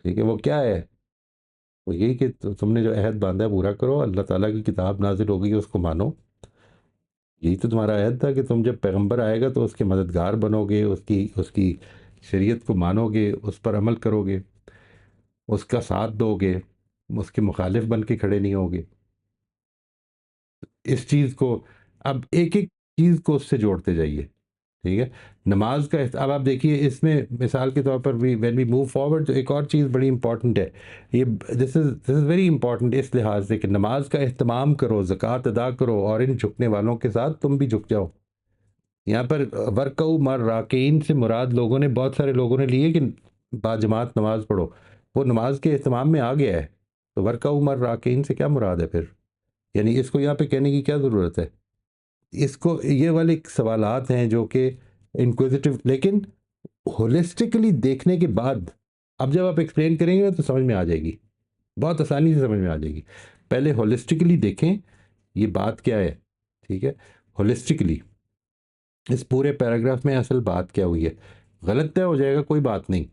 ٹھیک ہے، وہ کیا ہے؟ وہ یہی کہ تم نے جو عہد باندھا ہے پورا کرو، اللہ تعالیٰ کی کتاب نازل ہو گئی ہے اس کو مانو. یہی تو تمہارا عہد تھا کہ تم جب پیغمبر آئے گا تو اس کے مددگار بنو گے، اس کی شریعت کو مانو گے، اس پر عمل کرو گے، اس کا ساتھ دو گے، اس کے مخالف بن کے کھڑے نہیں ہوگے. اس چیز کو اب ایک ایک چیز کو اس سے جوڑتے جائیے. ٹھیک ہے، نماز کا اب آپ دیکھیے اس میں مثال کے طور پر وین وی موو فارورڈ ایک اور چیز بڑی امپورٹنٹ ہے. یہ دس از ویری امپورٹنٹ اس لحاظ سے کہ نماز کا اہتمام کرو، زکوٰۃ ادا کرو، اور ان جھکنے والوں کے ساتھ تم بھی جھک جاؤ. یہاں پر ورکعوا مع الراکعین سے مراد لوگوں نے بہت سارے لوگوں نے لیے کہ باجماعت نماز پڑھو، وہ نماز کے اہتمام میں آ گیا ہے. تو ورکعوا مع الراکعین سے کیا مراد ہے پھر؟ یعنی اس کو یہاں پہ کہنے کی کیا ضرورت ہے؟ اس کو یہ والے سوالات ہیں جو کہ انکوزیٹو، لیکن ہولسٹکلی دیکھنے کے بعد اب جب آپ ایکسپلین کریں گے تو سمجھ میں آ جائے گی، بہت آسانی سے سمجھ میں آ جائے گی. پہلے ہولسٹکلی دیکھیں یہ بات کیا ہے. ٹھیک ہے، ہولسٹکلی اس پورے پیراگراف میں اصل بات کیا ہوئی ہے. غلط طے ہو جائے گا کوئی بات نہیں،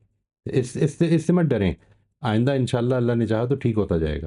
اس سے مت ڈریں، آئندہ انشاءاللہ اللہ نے چاہا تو ٹھیک ہوتا جائے گا.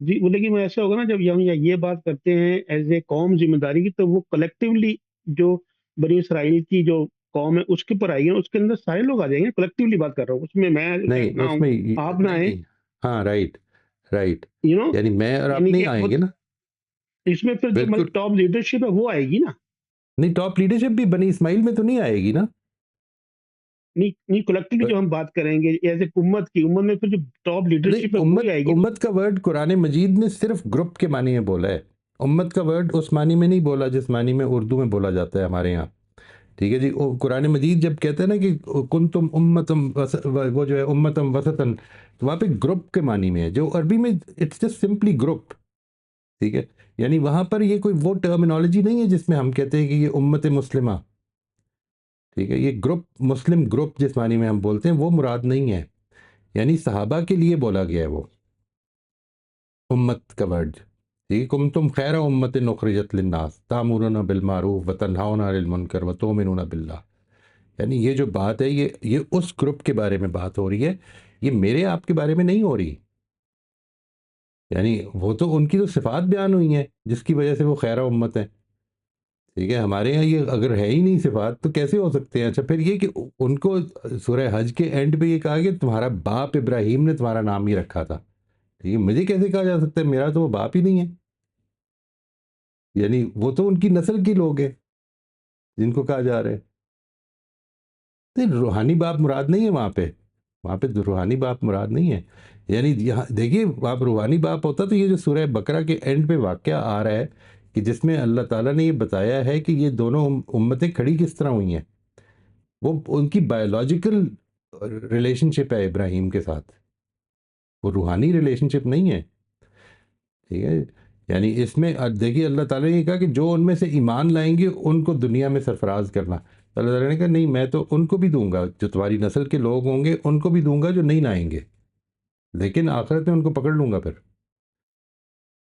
جی وہ لیکن وہ ایسا ہوگا نا جب ہم یہ بات کرتے ہیں ایز اے قوم ذمہ داری کی، تو وہ کلیکٹیولی جو بنی اسرائیل کی جو قوم ہے اس کے اوپر آئے گی، اس کے اندر سارے لوگ آ جائیں گے، کلیکٹیولی بات کر رہا ہوں، اس میں میں نہیں نہ اس ہوں، میں آپ نہ آئیں، نہیں، ہاں رائٹ رائٹ، یو نو، یعنی میں اور آپ یعنی نہیں کہ آئیں گے نا، اس میں پھر جو بالکل ٹاپ لیڈرشپ ہے وہ آئے گی نا، نہیں، ٹاپ لیڈرشپ بھی بنی اسماعیل میں تو نہیں آئے گی نا، نہیں کلیکٹیولی جو ہم بات کریں گے ایز اے امت کی، امت میں پھر جو ٹاپ نہیں، لیڈرشپ ہے وہی آئے گی نا۔ امت کا ورڈ قرآن مجید نے صرف گروپ کے معنی میں بولا ہے، امت کا ورڈ اس معنی میں نہیں بولا جس معنی میں اردو میں بولا جاتا ہے ہمارے یہاں، ٹھیک ہے جی۔ قرآن مجید جب کہتے ہیں نا کہ کنتم امتم وہ جو ہے امتم وسطن، تو وہاں پہ گروپ کے معنی میں ہے، جو عربی میں اٹس جسٹ سمپلی گروپ، ٹھیک ہے، یعنی وہاں پر یہ کوئی وہ ٹرمینالوجی نہیں ہے جس میں ہم کہتے ہیں کہ یہ امت مسلمہ، ٹھیک ہے، یہ گروپ مسلم گروپ جس معنی میں ہم بولتے ہیں وہ مراد نہیں ہے، یعنی صحابہ کے لیے بولا گیا ہے وہ امت کا ورڈ، ٹھیک ہے، کنتم خیر امت اخرجت للناس تامرون بالمعروف وتنہون عن المنکر وتؤمنون باللہ، یعنی یہ جو بات ہے یہ اس گروپ کے بارے میں بات ہو رہی ہے، یہ میرے آپ کے بارے میں نہیں ہو رہی، یعنی وہ تو ان کی تو صفات بیان ہوئی ہیں جس کی وجہ سے وہ خیر امت ہے، ٹھیک ہے، ہمارے یہاں یہ اگر ہے ہی نہیں صفات تو کیسے ہو سکتے ہیں؟ اچھا پھر یہ کہ ان کو سورہ حج کے اینڈ پہ یہ کہا کہ تمہارا باپ ابراہیم نے تمہارا نام ہی رکھا تھا، ٹھیک ہے، مجھے کیسے کہا جا سکتا ہے میرا تو وہ باپ ہی نہیں ہے، یعنی وہ تو ان کی نسل کے لوگ ہیں جن کو کہا جا رہا ہے، نہیں روحانی باپ مراد نہیں ہے وہاں پہ روحانی باپ مراد نہیں ہے، یعنی یہاں دیکھیے آپ روحانی باپ ہوتا تو یہ جو سورہ بقرہ کے اینڈ پہ واقعہ آ رہا ہے کہ جس میں اللہ تعالیٰ نے یہ بتایا ہے کہ یہ دونوں امتیں کھڑی کس طرح ہوئی ہیں، وہ ان کی بایولوجیکل ریلیشن شپ ہے ابراہیم کے ساتھ، وہ روحانی ریلیشن شپ نہیں ہے، ٹھیک ہے، یعنی اس میں دیکھیے اللہ تعالیٰ نے یہ کہا کہ جو ان میں سے ایمان لائیں گے ان کو دنیا میں سرفراز کرنا، اللہ تعالیٰ نے کہا نہیں میں تو ان کو بھی دوں گا، جو تمہاری نسل کے لوگ ہوں گے ان کو بھی دوں گا جو نہیں لائیں گے، لیکن آخرت میں ان کو پکڑ لوں گا پھر۔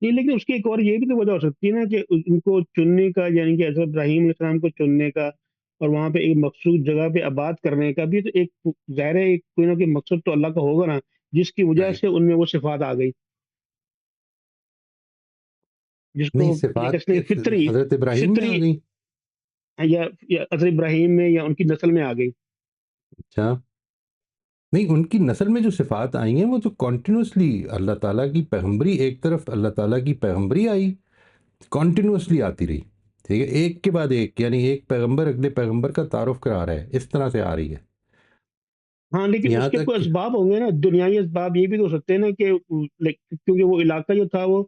نہیں لیکن اس کی ایک اور یہ بھی تو وجہ ہو سکتی ہے نا کہ ان کو چننے کا، یعنی کہ حضرت ابراہیم علیہ السلام کو چننے کا اور وہاں پہ ایک مخصوص جگہ پہ آباد کرنے کا بھی تو ایک ظاہر ہے ایک کوئی نہ کوئی مقصد تو اللہ کا ہوگا نا، جس کی وجہ رائٹ، سے ان میں وہ صفات آ گئی، جس کو نہیں یہ صفات کہتے ہیں فطری حضرت ابراہیم میں فطری آ گئی، یا حضرت ابراہیم میں یا ان کی نسل میں آ گئی۔ اچھا نہیں ان کی نسل میں جو صفات آئی ہیں وہ تو کنٹینیوسلی اللہ تعالیٰ کی پیغمبری، ایک طرف اللہ تعالیٰ کی پیغمبری آئی کنٹینیوسلی آتی رہی، ٹھیک ہے، ایک کے بعد ایک، یعنی ایک پیغمبر اگلے پیغمبر کا تعارف کرا رہا ہے، اس طرح سے آ رہی ہے، ہاں لیکن اس یہاں کے تک کوئی کہ اسباب ہوں گے نا، دنیائی اسباب یہ بھی تو ہو سکتے ہیں نا کہ کیونکہ وہ علاقہ جو تھا وہ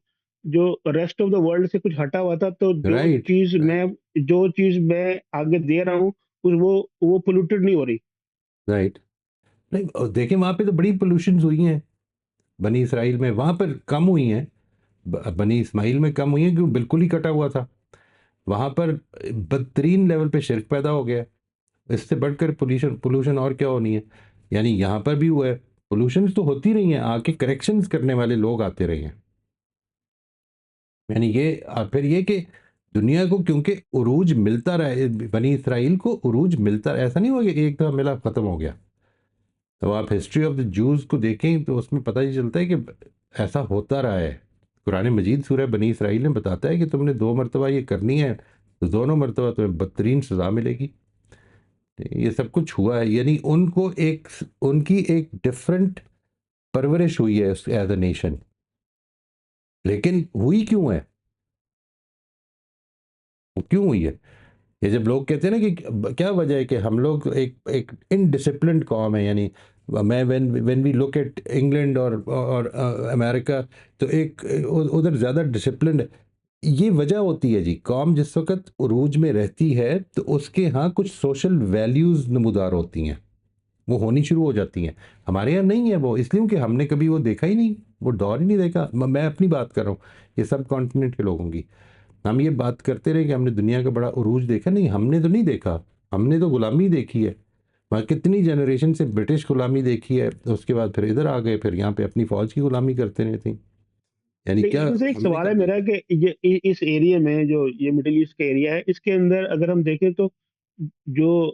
جو ریسٹ آف دا ورلڈ سے کچھ ہٹا ہوا تھا، تو رائٹ جو چیز میں آگے دے رہا ہوں وہ پولوٹڈ نہیں ہو رہی۔ رائٹ، نہیں اور دیکھیں وہاں پہ تو بڑی پولوشنز ہوئی ہیں بنی اسرائیل میں، وہاں پر کم ہوئی ہیں، بنی اسماعیل میں کم ہوئی ہیں کیونکہ بالکل ہی کٹا ہوا تھا، وہاں پر بدترین لیول پہ شرک پیدا ہو گیا، اس سے بڑھ کر پولوشن اور کیا ہونی ہے، یعنی یہاں پر بھی ہوا ہے، پولوشنز تو ہوتی رہی ہیں، آ کے کریکشنز کرنے والے لوگ آتے رہے ہیں، یعنی یہ پھر یہ کہ دنیا کو کیونکہ عروج ملتا رہا، بنی اسرائیل کو عروج ملتا رہا، ایسا نہیں ہوا کہ ایک دفعہ ملا ختم ہو گیا، تو آپ ہسٹری آف دا جوز کو دیکھیں تو اس میں پتہ ہی چلتا ہے کہ ایسا ہوتا رہا ہے، قرآن مجید سورہ بنی اسرائیل نے بتاتا ہے کہ تم نے 2 مرتبہ یہ کرنی ہے تو دونوں مرتبہ تمہیں بدترین سزا ملے گی، یہ سب کچھ ہوا ہے، یعنی ان کی ایک ڈفرنٹ پرورش ہوئی ہے ایز اے نیشن، لیکن ہوئی کیوں ہے، وہ کیوں ہوئی ہے؟ یہ جب لوگ کہتے ہیں نا کہ کیا وجہ ہے کہ ہم لوگ ایک انڈسپلنڈ قوم ہے، یعنی میں when we look at England اور امریکہ تو ایک ادھر زیادہ ڈسپلنڈ، یہ وجہ ہوتی ہے جی، قوم جس وقت عروج میں رہتی ہے تو اس کے ہاں کچھ سوشل ویلیوز نمودار ہوتی ہیں، وہ ہونی شروع ہو جاتی ہیں، ہمارے یہاں نہیں ہے وہ، اس لیے کہ ہم نے کبھی وہ دیکھا ہی نہیں، وہ دور ہی نہیں دیکھا، میں اپنی بات کر رہا ہوں، یہ سب کانٹیننٹ کے لوگوں کی، ہم یہ بات کرتے رہے کہ ہم نے دنیا کا بڑا عروج دیکھا، نہیں ہم نے تو نہیں دیکھا، ہم نے تو غلامی دیکھی ہے، وہاں کتنی جنریشن سے برٹش غلامی دیکھی ہے، اس کے بعد پھر ادھر آ گئے، پھر یہاں پہ اپنی فوج کی غلامی کرتے رہتے ہیں، یعنی کیا لیکن سر ایک ہم نے سوال ہے کب میرا کہ یہ اس ایریا میں جو یہ مڈل ایسٹ کا ایریا ہے، اس کے اندر اگر ہم دیکھیں تو جو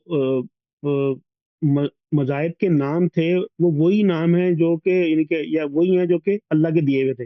مذاہب کے نام تھے وہ وہی نام ہیں جو کہ یعنی کہ یا وہی ہیں جو کہ اللہ کے دیے ہوئے تھے،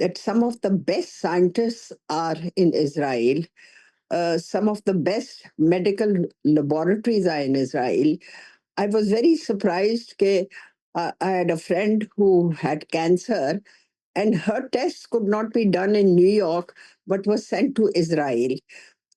that some of the best scientists are in Israel. Some of the best medical laboratories are in Israel. I was very surprised that I had a friend who had cancer and her tests could not be done in New York but was sent to Israel.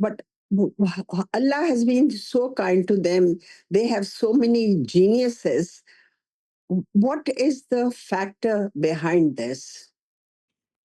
but Allah has been so kind to them. They have so many geniuses. What is the factor behind this?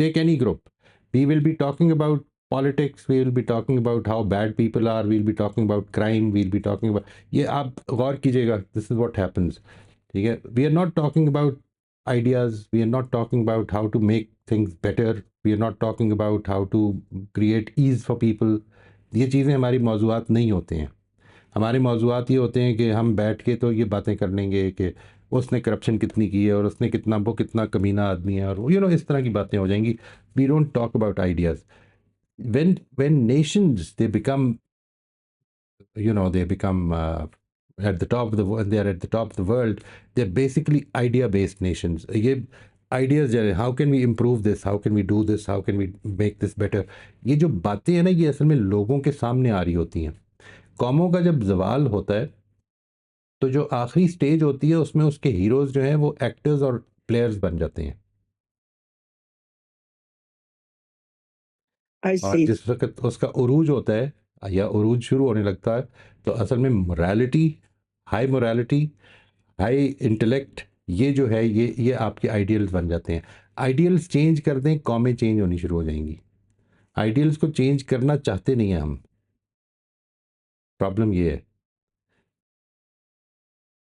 take any group. We will be talking about politics, we will be talking about how bad people are, we'll be talking about crime, we'll be talking about, یہ آپ غور کیجیے گا, this is what happens. ٹھیک ہے, we are not talking about ideas, we are not talking about how to make things better, we are not talking about how to create ease for people. یہ چیزیں ہماری موضوعات نہیں ہوتے ہیں. ہمارے موضوعات یہ ہوتے ہیں کہ ہم بیٹھ کے تو یہ باتیں کر لیں گے کہ اس نے کرپشن کتنی کی ہے اور اس نے کتنا, وہ کتنا کمینہ آدمی ہے, اور اس طرح کی باتیں ہو جائیں گی. We don't talk about ideas. when nations they become at the top of the world, they are at the top of the world, they're basically idea based nations. یہ ideas جو ہے, how can we improve this, how can we do this, how can we make this better, یہ جو باتیں ہیں نا, یہ اصل میں لوگوں کے سامنے آ رہی ہوتی ہیں. قوموں کا جب زوال ہوتا ہے تو جو آخری سٹیج ہوتی ہے اس میں اس کے ہیروز جو ہیں وہ ایکٹرز اور پلیئرز بن جاتے ہیں. اور جس وقت اس کا عروج ہوتا ہے یا عروج شروع ہونے لگتا ہے تو اصل میں morality, ہائی انٹلیکٹ, یہ جو ہے یہ آپ کے آئیڈیلز بن جاتے ہیں. آئیڈیلز چینج کر دیں, قومیں چینج ہونی شروع ہو جائیں گی. آئیڈیلز کو چینج کرنا چاہتے نہیں ہیں ہم. پرابلم یہ ہے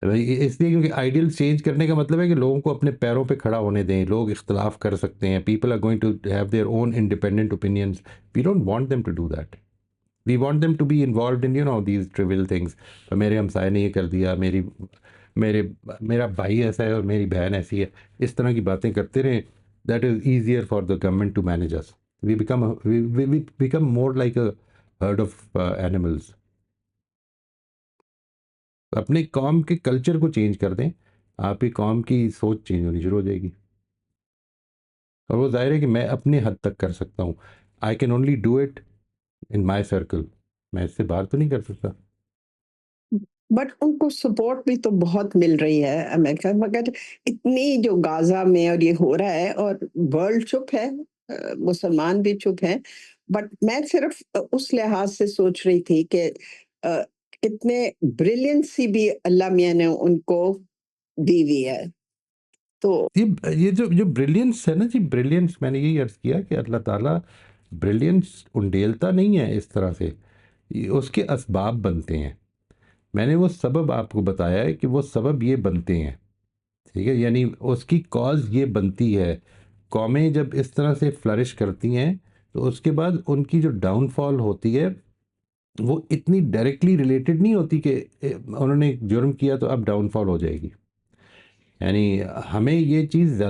اس لیے کیونکہ آئیڈیل چینج کرنے کا مطلب ہے کہ لوگوں کو اپنے پیروں پہ کھڑا ہونے دیں. لوگ اختلاف کر سکتے ہیں. People are going to have their own independent opinions. We don't want them to do that. We want them to be involved in these travel things. میرے ہمسائے نے یہ کر دیا, میرا بھائی ایسا ہے اور میری بہن ایسی ہے, اس طرح کی باتیں کرتے رہیں. That is easier for the government to manage us. We become more like a herd of animals. اپنے قوم کے کلچر کو چینج کر دیں, آپ کی قوم کی سوچ چینج ہونی شروع ہو جائے گی. اور وہ ظاہر ہے کہ میں اپنے حد تک کر سکتا ہوں. I can only do it in my circle. میں اس سے باہر تو نہیں کر سکتا. بٹ ان کو سپورٹ بھی تو بہت مل رہی ہے امریکہ, مگر اتنی جو غازہ میں اور یہ ہو رہا ہے اور ورلڈ چپ ہے, مسلمان بھی چپ ہیں. بٹ میں صرف اس لحاظ سے سوچ رہی تھی کہ کتنے بریلینسی بھی اللہ میاں نے ان کو دی ہوئی ہے. تو یہ جو بریلینس ہے نا جی, بریلینس میں نے یہی عرض کیا کہ اللہ تعالیٰ بریلینس انڈیلتا نہیں ہے اس طرح سے, اس کے اسباب بنتے ہیں. میں نے وہ سبب آپ کو بتایا ہے کہ وہ سبب یہ بنتے ہیں. ٹھیک ہے, یعنی اس کی کاز یہ بنتی ہے. قومیں جب اس طرح سے فلرش کرتی ہیں تو اس کے بعد ان کی جو ڈاؤن فال ہوتی ہے وہ اتنی ڈائریکٹلی ریلیٹڈ نہیں ہوتی کہ انہوں نے جرم کیا تو اب ڈاؤن فال ہو جائے گی. یعنی ہمیں یہ چیز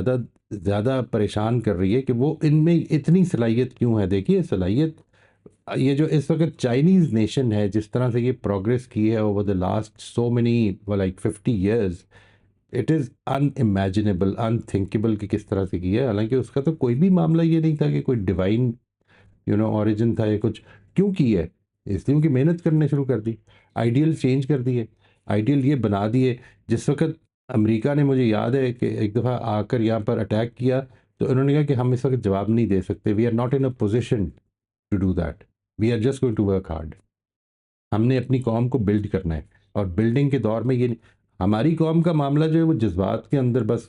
زیادہ پریشان کر رہی ہے کہ وہ ان میں اتنی صلاحیت کیوں ہے. دیکھیے صلاحیت, یہ جو اس وقت چائنیز نیشن ہے, جس طرح سے یہ پروگریس کی ہے over the last so many like 50 years, it is unimaginable, unthinkable کہ کس طرح سے کی ہے. حالانکہ اس کا تو کوئی بھی معاملہ یہ نہیں تھا کہ کوئی ڈیوائن اوریجن تھا یا کچھ. کیوں کی ہے؟ اس لیے کہ محنت کرنے شروع کر دی, آئیڈیل چینج کر دیے, آئیڈیل یہ بنا دیے. جس وقت امریکہ نے, مجھے یاد ہے کہ ایک دفعہ آ کر یہاں پر اٹیک کیا تو انہوں نے کہا کہ ہم اس وقت جواب نہیں دے سکتے. We are not in a position to do that. We are just going to work hard. ہم نے اپنی قوم کو بلڈ کرنا ہے, اور بلڈنگ کے دور میں یہ ہماری قوم کا معاملہ جو ہے وہ جذبات کے اندر بس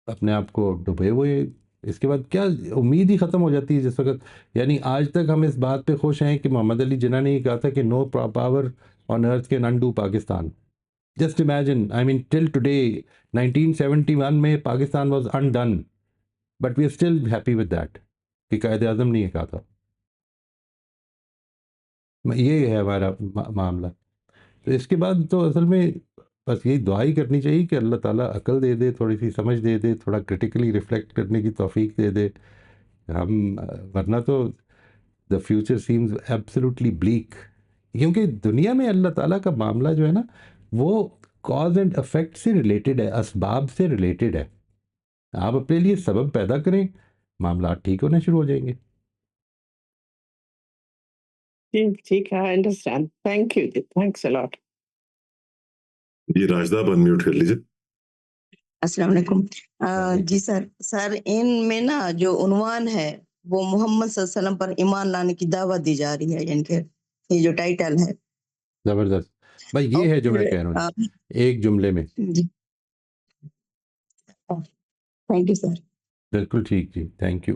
اپنے آپ کو ڈبے ہوئے. اس کے بعد کیا امید ہی ختم ہو جاتی ہے جس وقت. یعنی آج تک ہم اس بات پہ خوش ہیں کہ محمد علی جناح نے یہ کہا تھا کہ no power on earth can undo Pakistan. Just imagine, I mean till today 1971 میں Pakistan was undone, but we are still happy with that کہ قائد اعظم نے یہ کہا تھا. یہ ہے ہمارا معاملہ. تو اس کے بعد تو اصل میں بس یہی دعا ہی کرنی چاہیے کہ اللہ تعالیٰ عقل دے دے, تھوڑی سی سمجھ دے دے, تھوڑا کرٹیکلی ریفلیکٹ کرنے کی توفیق دے دے. ہم ورنہ تو the future seems absolutely black. کیونکہ دنیا میں اللہ تعالیٰ کا معاملہ جو ہے نا وہ کاز اینڈ افیکٹ سے ریلیٹڈ ہے, اسباب سے ریلیٹڈ ہے. آپ اپنے لیے سبب پیدا کریں, معاملات ٹھیک ہونے شروع ہو جائیں گے. ٹھیک ہے, I understand. Thank you, thanks a lot. جی راجدہ آپ انمیوٹ کر لیجیے. السلام علیکم. جی سر ان میں نا جو عنوان ہے وہ محمد صلی اللہ علیہ وسلم پر ایمان لانے کی دعوت دی جا رہی ہے, یعنی کہ یہ جو ٹائٹل ہے. زبردست بھائی, یہ ہے جو میں کہہ رہا ہوں ایک جملے میں. جی تھینک یو سر. بالکل ٹھیک جی, تھینک یو.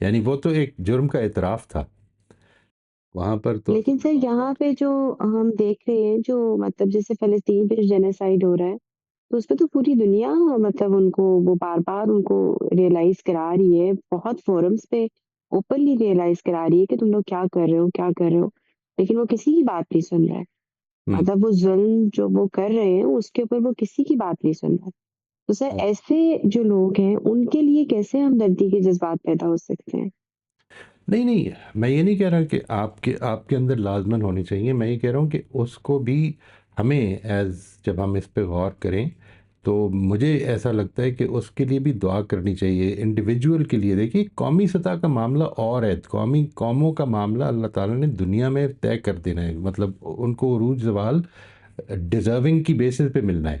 یعنی وہ تو ایک جرم کا اعتراف تھا وہاں پر تو. لیکن سر یہاں پہ جو ہم دیکھ رہے ہیں جو مطلب جیسے فلسطین پہ جو جینوسائیڈ ہو رہا ہے تو اس پہ تو پوری دنیا مطلب ان کو وہ بار بار ان کو ریئلائز کرا رہی ہے، بہت فورمز پہ اوپنلی ریئلائز کرا رہی ہے کہ تم لوگ کیا کر رہے ہو کیا کر رہے ہو، لیکن وہ کسی کی بات نہیں سن رہا ہے. مطلب وہ ظلم جو وہ کر رہے ہیں اس کے اوپر وہ کسی کی بات نہیں سن رہا. تو سر ایسے جو لوگ ہیں ان کے لیے کیسے ہمدردی کے جذبات پیدا ہو سکتے ہیں؟ نہیں میں یہ نہیں کہہ رہا کہ آپ کے اندر لازمن ہونی چاہیے، میں یہ کہہ رہا ہوں کہ اس کو بھی ہمیں جب ہم اس پہ غور کریں تو مجھے ایسا لگتا ہے کہ اس کے لیے بھی دعا کرنی چاہیے انڈیویجول کے لیے. دیکھیے قومی سطح کا معاملہ اور ہے، قوموں کا معاملہ اللہ تعالیٰ نے دنیا میں طے کر دینا ہے، مطلب ان کو عروج زوال ڈیزرونگ کی بیسس پہ ملنا ہے.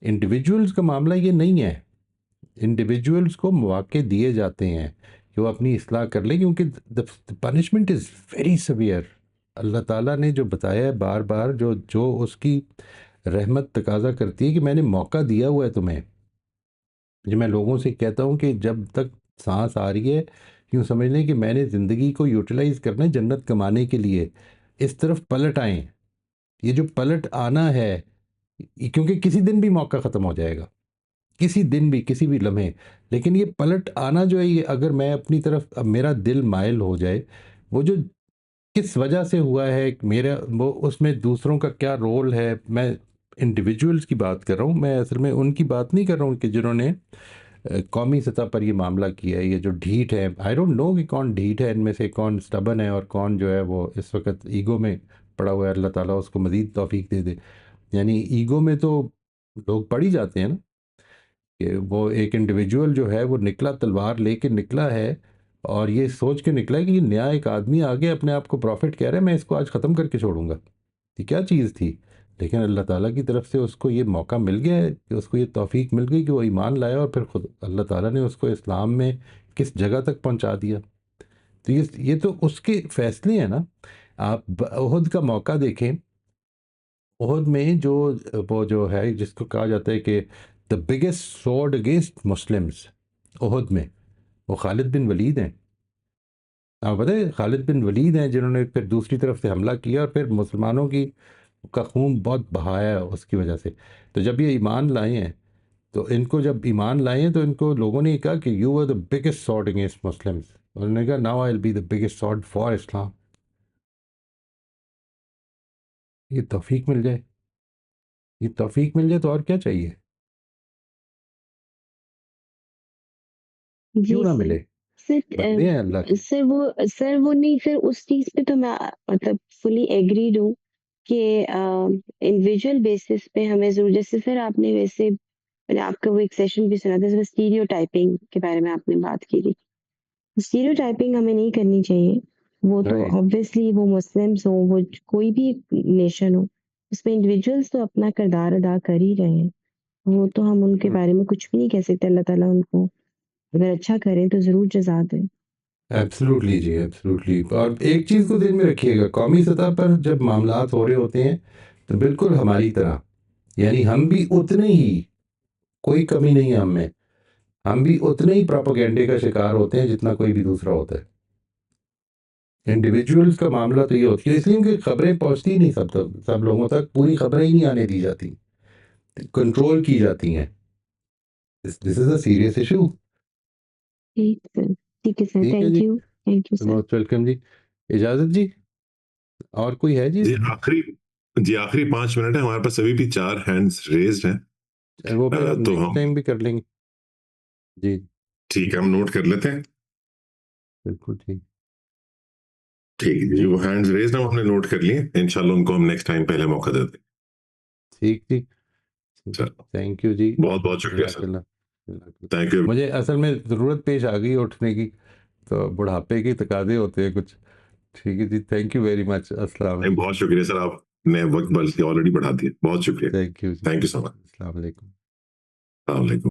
انڈیویجولز کا معاملہ یہ نہیں ہے، انڈیویجولز کو مواقع دیے جاتے ہیں کہ وہ اپنی اصلاح کر لیں، کیونکہ پنشمنٹ از ویری سویئر. اللہ تعالیٰ نے جو بتایا ہے بار بار، جو اس کی رحمت تقاضا کرتی ہے کہ میں نے موقع دیا ہوا ہے تمہیں. جو میں لوگوں سے کہتا ہوں کہ جب تک سانس آ رہی ہے یوں سمجھ لیں کہ میں نے زندگی کو یوٹیلائز کرنا ہے جنت کمانے کے لیے، اس طرف پلٹ آئیں. یہ جو پلٹ آنا ہے کیونکہ کسی دن بھی موقع ختم ہو جائے گا، کسی دن بھی کسی بھی لمحے، لیکن یہ پلٹ آنا جو ہے یہ اگر میں اپنی طرف اب میرا دل مائل ہو جائے، وہ جو کس وجہ سے ہوا ہے میرا وہ اس میں دوسروں کا کیا رول ہے. میں انڈیویجولز کی بات کر رہا ہوں، میں اصل میں ان کی بات نہیں کر رہا ہوں کہ جنہوں نے قومی سطح پر یہ معاملہ کیا ہے. یہ جو ڈھیٹ ہے، آئی ڈونٹ نو کہ کون ڈھیٹ ہے ان میں سے، کون سٹبن ہے اور کون جو ہے وہ اس وقت ایگو میں پڑا ہوا ہے. اللہ تعالیٰ اس کو مزید توفیق دے دے. یعنی ایگو میں تو لوگ پڑ ہی جاتے ہیں نا، کہ وہ ایک انڈیویجول جو ہے وہ نکلا تلوار لے کے نکلا ہے اور یہ سوچ کے نکلا ہے کہ یہ نیا ایک آدمی آگے اپنے آپ کو پروفٹ کہہ رہا ہے، میں اس کو آج ختم کر کے چھوڑوں گا. یہ کیا چیز تھی؟ لیکن اللہ تعالیٰ کی طرف سے اس کو یہ موقع مل گیا ہے کہ اس کو یہ توفیق مل گئی کہ وہ ایمان لایا، اور پھر خود اللہ تعالیٰ نے اس کو اسلام میں کس جگہ تک پہنچا دیا. تو یہ تو اس کے فیصلے ہیں نا. آپ احد کا موقع دیکھیں، احد میں وہ جو ہے جس کو کہا جاتا ہے کہ the biggest sword against Muslims, Uhud میں وہ خالد بن ولید ہیں. آپ پتہ ہے خالد بن ولید ہیں جنہوں نے پھر دوسری طرف سے حملہ کیا اور پھر مسلمانوں کا خون بہت بہایا اس کی وجہ سے. تو جب یہ ایمان لائے ہیں تو ان کو جب ایمان لائے ہیں تو ان کو لوگوں نے کہا کہ you are the biggest sword against Muslims, انہوں نے کہا now I will be the biggest sword for Islam. یہ توفیق مل جائے، یہ توفیق مل جائے تو اور کیا چاہیے؟ جی کیوں نہ سر. ملے، بندے ہیں اللہ کے. سر وہ نہیں سر، اس چیز پہ تو میں مطلب فلی ایگریڈ ہوں کہ انڈیویجول بیسس پہ ہمیں ضرور، جیسے سر آپ نے ویسے میں نے آپ کا وہ ایک سیشن بھی سنا تھا جس میں اسٹیریو ٹائپنگ کے بارے میں آپ نے بات کی تھی. اسٹیریو ٹائپنگ ہمیں نہیں کرنی چاہیے. وہ تو Right. آبویسلی وہ مسلمس ہوں، وہ کوئی بھی نیشن ہو، اس میں انڈیویجولس تو اپنا کردار ادا کر ہی رہے ہیں. وہ تو ہم ان کے بارے میں کچھ بھی نہیں کہہ سکتے. اللہ تعالیٰ ان کو اگر اچھا کریں تو ضرور جزا دیں. ایبسلوٹلی جی، ایبسلوٹلی. اور ایک چیز کو دل میں رکھیے گا، قومی سطح پر جب معاملات ہو رہے ہوتے ہیں تو بالکل ہماری طرح، یعنی ہم بھی اتنے ہی، کوئی کمی نہیں ہے ہم میں، ہم بھی اتنے ہی پروپیگنڈے کا شکار ہوتے ہیں جتنا کوئی بھی دوسرا ہوتا ہے. انڈیویجولز کا معاملہ تو یہ ہوتی ہے، اس لیے کہ خبریں پہنچتی ہی نہیں سب لوگوں تک، پوری خبریں ہی نہیں آنے دی جاتی، کنٹرول کی جاتی ہیں. This is a serious issue. ٹھیک سر، ٹھیک ہے سر. ٹھیک ہے تھینک جی، you, thank you sir. Most welcome جی. اجازت جی، اور کوئی ہے جی؟ آخری 5 منٹ ہے ہمارے پاس، ابھی بھی 4 ہینڈز ریزڈ ہیں. وہ پھر ہم تو نیکسٹ ہم ٹائم بھی کر لیں گے. جی ٹھیک ہے، ہم نوٹ کر لیتے ہیں. بالکل ٹھیک. ٹھیک ہے جی، وہ ہینڈز ریزڈ ہیں، ہم نے نوٹ کر لیے. انشاءاللہ ان کو ہم نیکسٹ ٹائم پہلے موقع دیتے ہیں. ٹھیک جی، چلو، تھینک یو جی. بہت بہت شکریہ سر. Thank you. مجھے اصل میں ضرورت پیش آ گئی اٹھنے کی، تو بڑھاپے کے تقاضے ہوتے ہیں کچھ. ٹھیک ہے جی، تھینک یو ویری مچ. السلام علیکم. بہت شکریہ سر، آپ نے وقت بلکہ آلریڈی بڑھا دیا. بہت شکریہ. Thank you. Thank you so much. السلام علیکم. السلام علیکم.